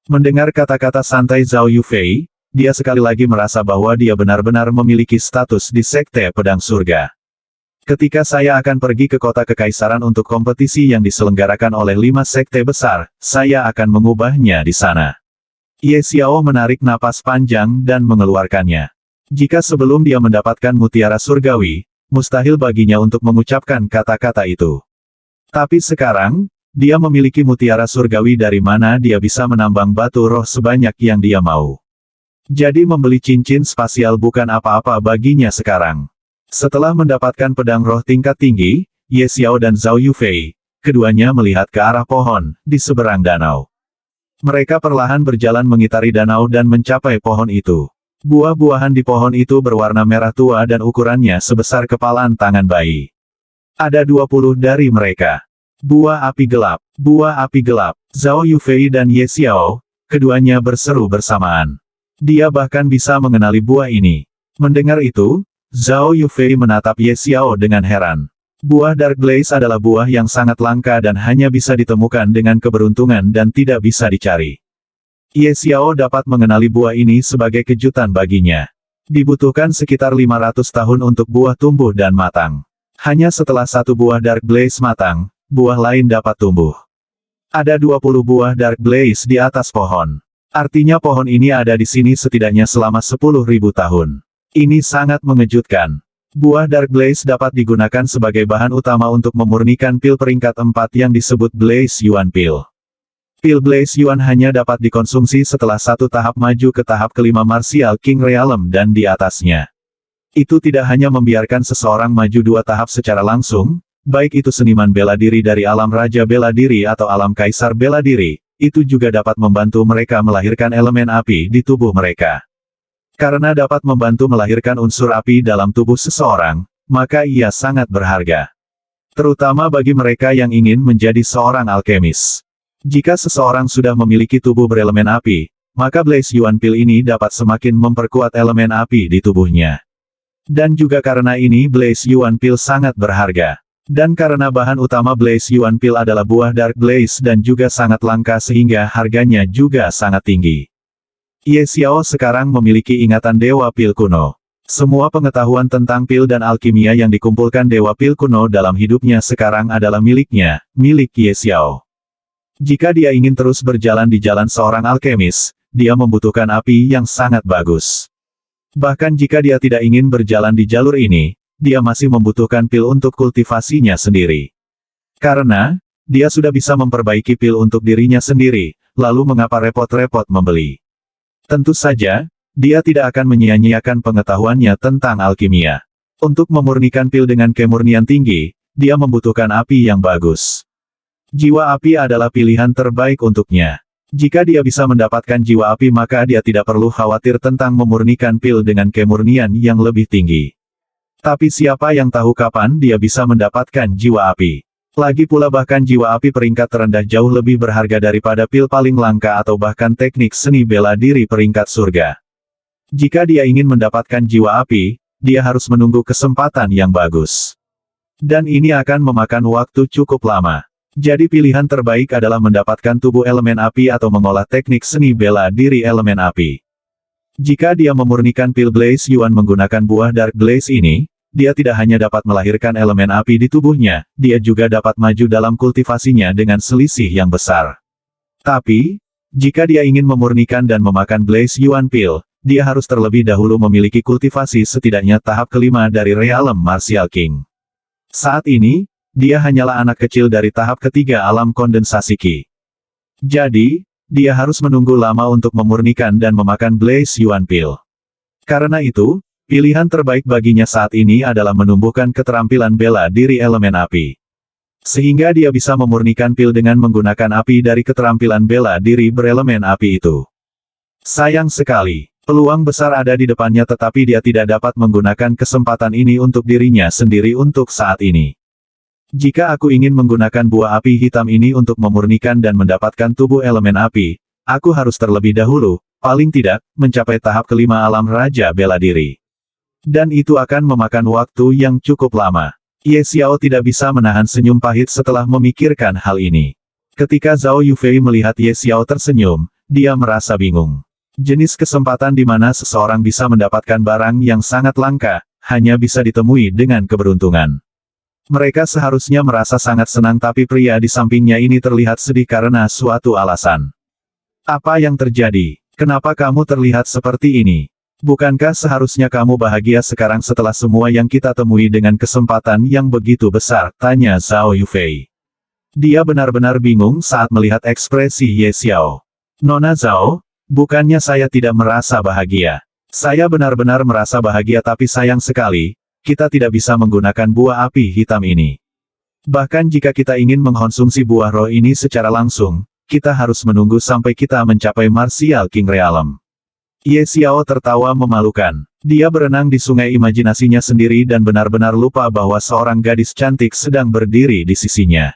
Mendengar kata-kata santai Zhao Yufei, dia sekali lagi merasa bahwa dia benar-benar memiliki status di Sekte Pedang Surga. Ketika saya akan pergi ke kota kekaisaran untuk kompetisi yang diselenggarakan oleh 5 sekte besar, saya akan mengubahnya di sana. Ye Xiao menarik napas panjang dan mengeluarkannya. Jika sebelum dia mendapatkan mutiara surgawi, mustahil baginya untuk mengucapkan kata-kata itu. Tapi sekarang, dia memiliki mutiara surgawi dari mana dia bisa menambang batu roh sebanyak yang dia mau. Jadi membeli cincin spasial bukan apa-apa baginya sekarang. Setelah mendapatkan pedang roh tingkat tinggi, Ye Xiao dan Zhao Yufei, keduanya melihat ke arah pohon, di seberang danau. Mereka perlahan berjalan mengitari danau dan mencapai pohon itu. Buah-buahan di pohon itu berwarna merah tua dan ukurannya sebesar kepalan tangan bayi. Ada 20 dari mereka. Buah api gelap, buah api gelap. Zhao Yufei dan Ye Xiao, keduanya berseru bersamaan. Dia bahkan bisa mengenali buah ini. Mendengar itu, Zhao Yufei menatap Ye Xiao dengan heran. Buah Dark Blaze adalah buah yang sangat langka dan hanya bisa ditemukan dengan keberuntungan dan tidak bisa dicari. Ye Xiao dapat mengenali buah ini sebagai kejutan baginya. Dibutuhkan sekitar 500 tahun untuk buah tumbuh dan matang. Hanya setelah satu buah Dark Blaze matang, buah lain dapat tumbuh. Ada 20 buah Dark Blaze di atas pohon. Artinya pohon ini ada di sini setidaknya selama 10.000 tahun. Ini sangat mengejutkan. Buah Dark Blaze dapat digunakan sebagai bahan utama untuk memurnikan pil peringkat 4 yang disebut Blaze Yuan Pil. Pil Blaze Yuan hanya dapat dikonsumsi setelah satu tahap maju ke tahap kelima Martial King Realm dan di atasnya. Itu tidak hanya membiarkan seseorang maju 2 tahap secara langsung, baik itu seniman bela diri dari alam Raja Bela Diri atau alam Kaisar Bela Diri, itu juga dapat membantu mereka melahirkan elemen api di tubuh mereka. Karena dapat membantu melahirkan unsur api dalam tubuh seseorang, maka ia sangat berharga. Terutama bagi mereka yang ingin menjadi seorang alkemis. Jika seseorang sudah memiliki tubuh berelemen api, maka Blaze Yuan Pil ini dapat semakin memperkuat elemen api di tubuhnya. Dan juga karena ini Blaze Yuan Pil sangat berharga. Dan karena bahan utama Blaze Yuan Pil adalah buah Dark Blaze dan juga sangat langka sehingga harganya juga sangat tinggi. Ye Xiao sekarang memiliki ingatan Dewa Pil kuno. Semua pengetahuan tentang pil dan alkimia yang dikumpulkan Dewa Pil kuno dalam hidupnya sekarang adalah miliknya, milik Ye Xiao. Jika dia ingin terus berjalan di jalan seorang alkemis, dia membutuhkan api yang sangat bagus. Bahkan jika dia tidak ingin berjalan di jalur ini, dia masih membutuhkan pil untuk kultivasinya sendiri. Karena, dia sudah bisa memperbaiki pil untuk dirinya sendiri, lalu mengapa repot-repot membeli? Tentu saja, dia tidak akan menyia-nyiakan pengetahuannya tentang alkimia. Untuk memurnikan pil dengan kemurnian tinggi, dia membutuhkan api yang bagus. Jiwa api adalah pilihan terbaik untuknya. Jika dia bisa mendapatkan jiwa api maka dia tidak perlu khawatir tentang memurnikan pil dengan kemurnian yang lebih tinggi. Tapi siapa yang tahu kapan dia bisa mendapatkan jiwa api? Lagi pula bahkan jiwa api peringkat terendah jauh lebih berharga daripada pil paling langka atau bahkan teknik seni bela diri peringkat surga. Jika dia ingin mendapatkan jiwa api, dia harus menunggu kesempatan yang bagus. Dan ini akan memakan waktu cukup lama. Jadi pilihan terbaik adalah mendapatkan tubuh elemen api atau mengolah teknik seni bela diri elemen api. Jika dia memurnikan pil Blaze Yuan menggunakan buah Dark Blaze ini, dia tidak hanya dapat melahirkan elemen api di tubuhnya, dia juga dapat maju dalam kultivasinya dengan selisih yang besar. Tapi, jika dia ingin memurnikan dan memakan Blaze Yuan Pil, dia harus terlebih dahulu memiliki kultivasi setidaknya tahap kelima dari Realm Martial King. Saat ini, dia hanyalah anak kecil dari tahap ketiga alam kondensasi Qi. Jadi, dia harus menunggu lama untuk memurnikan dan memakan Blaze Yuan Pil. Karena itu, pilihan terbaik baginya saat ini adalah menumbuhkan keterampilan bela diri elemen api. Sehingga dia bisa memurnikan pil dengan menggunakan api dari keterampilan bela diri berelemen api itu. Sayang sekali, peluang besar ada di depannya tetapi dia tidak dapat menggunakan kesempatan ini untuk dirinya sendiri untuk saat ini. Jika aku ingin menggunakan buah api hitam ini untuk memurnikan dan mendapatkan tubuh elemen api, aku harus terlebih dahulu, paling tidak, mencapai tahap kelima alam Raja Bela Diri. Dan itu akan memakan waktu yang cukup lama. Ye Xiao tidak bisa menahan senyum pahit setelah memikirkan hal ini. Ketika Zhao Yufei melihat Ye Xiao tersenyum, dia merasa bingung. Jenis kesempatan di mana seseorang bisa mendapatkan barang yang sangat langka, hanya bisa ditemui dengan keberuntungan. Mereka seharusnya merasa sangat senang tapi pria di sampingnya ini terlihat sedih karena suatu alasan. Apa yang terjadi? Kenapa kamu terlihat seperti ini? Bukankah seharusnya kamu bahagia sekarang setelah semua yang kita temui dengan kesempatan yang begitu besar? Tanya Zhao Yufei. Dia benar-benar bingung saat melihat ekspresi Ye Xiao. Nona Zhao, bukannya saya tidak merasa bahagia. Saya benar-benar merasa bahagia tapi sayang sekali, kita tidak bisa menggunakan buah api hitam ini. Bahkan jika kita ingin mengkonsumsi buah roh ini secara langsung, kita harus menunggu sampai kita mencapai Martial King Realm. Ye Xiao tertawa memalukan. Dia berenang di sungai imajinasinya sendiri dan benar-benar lupa bahwa seorang gadis cantik sedang berdiri di sisinya.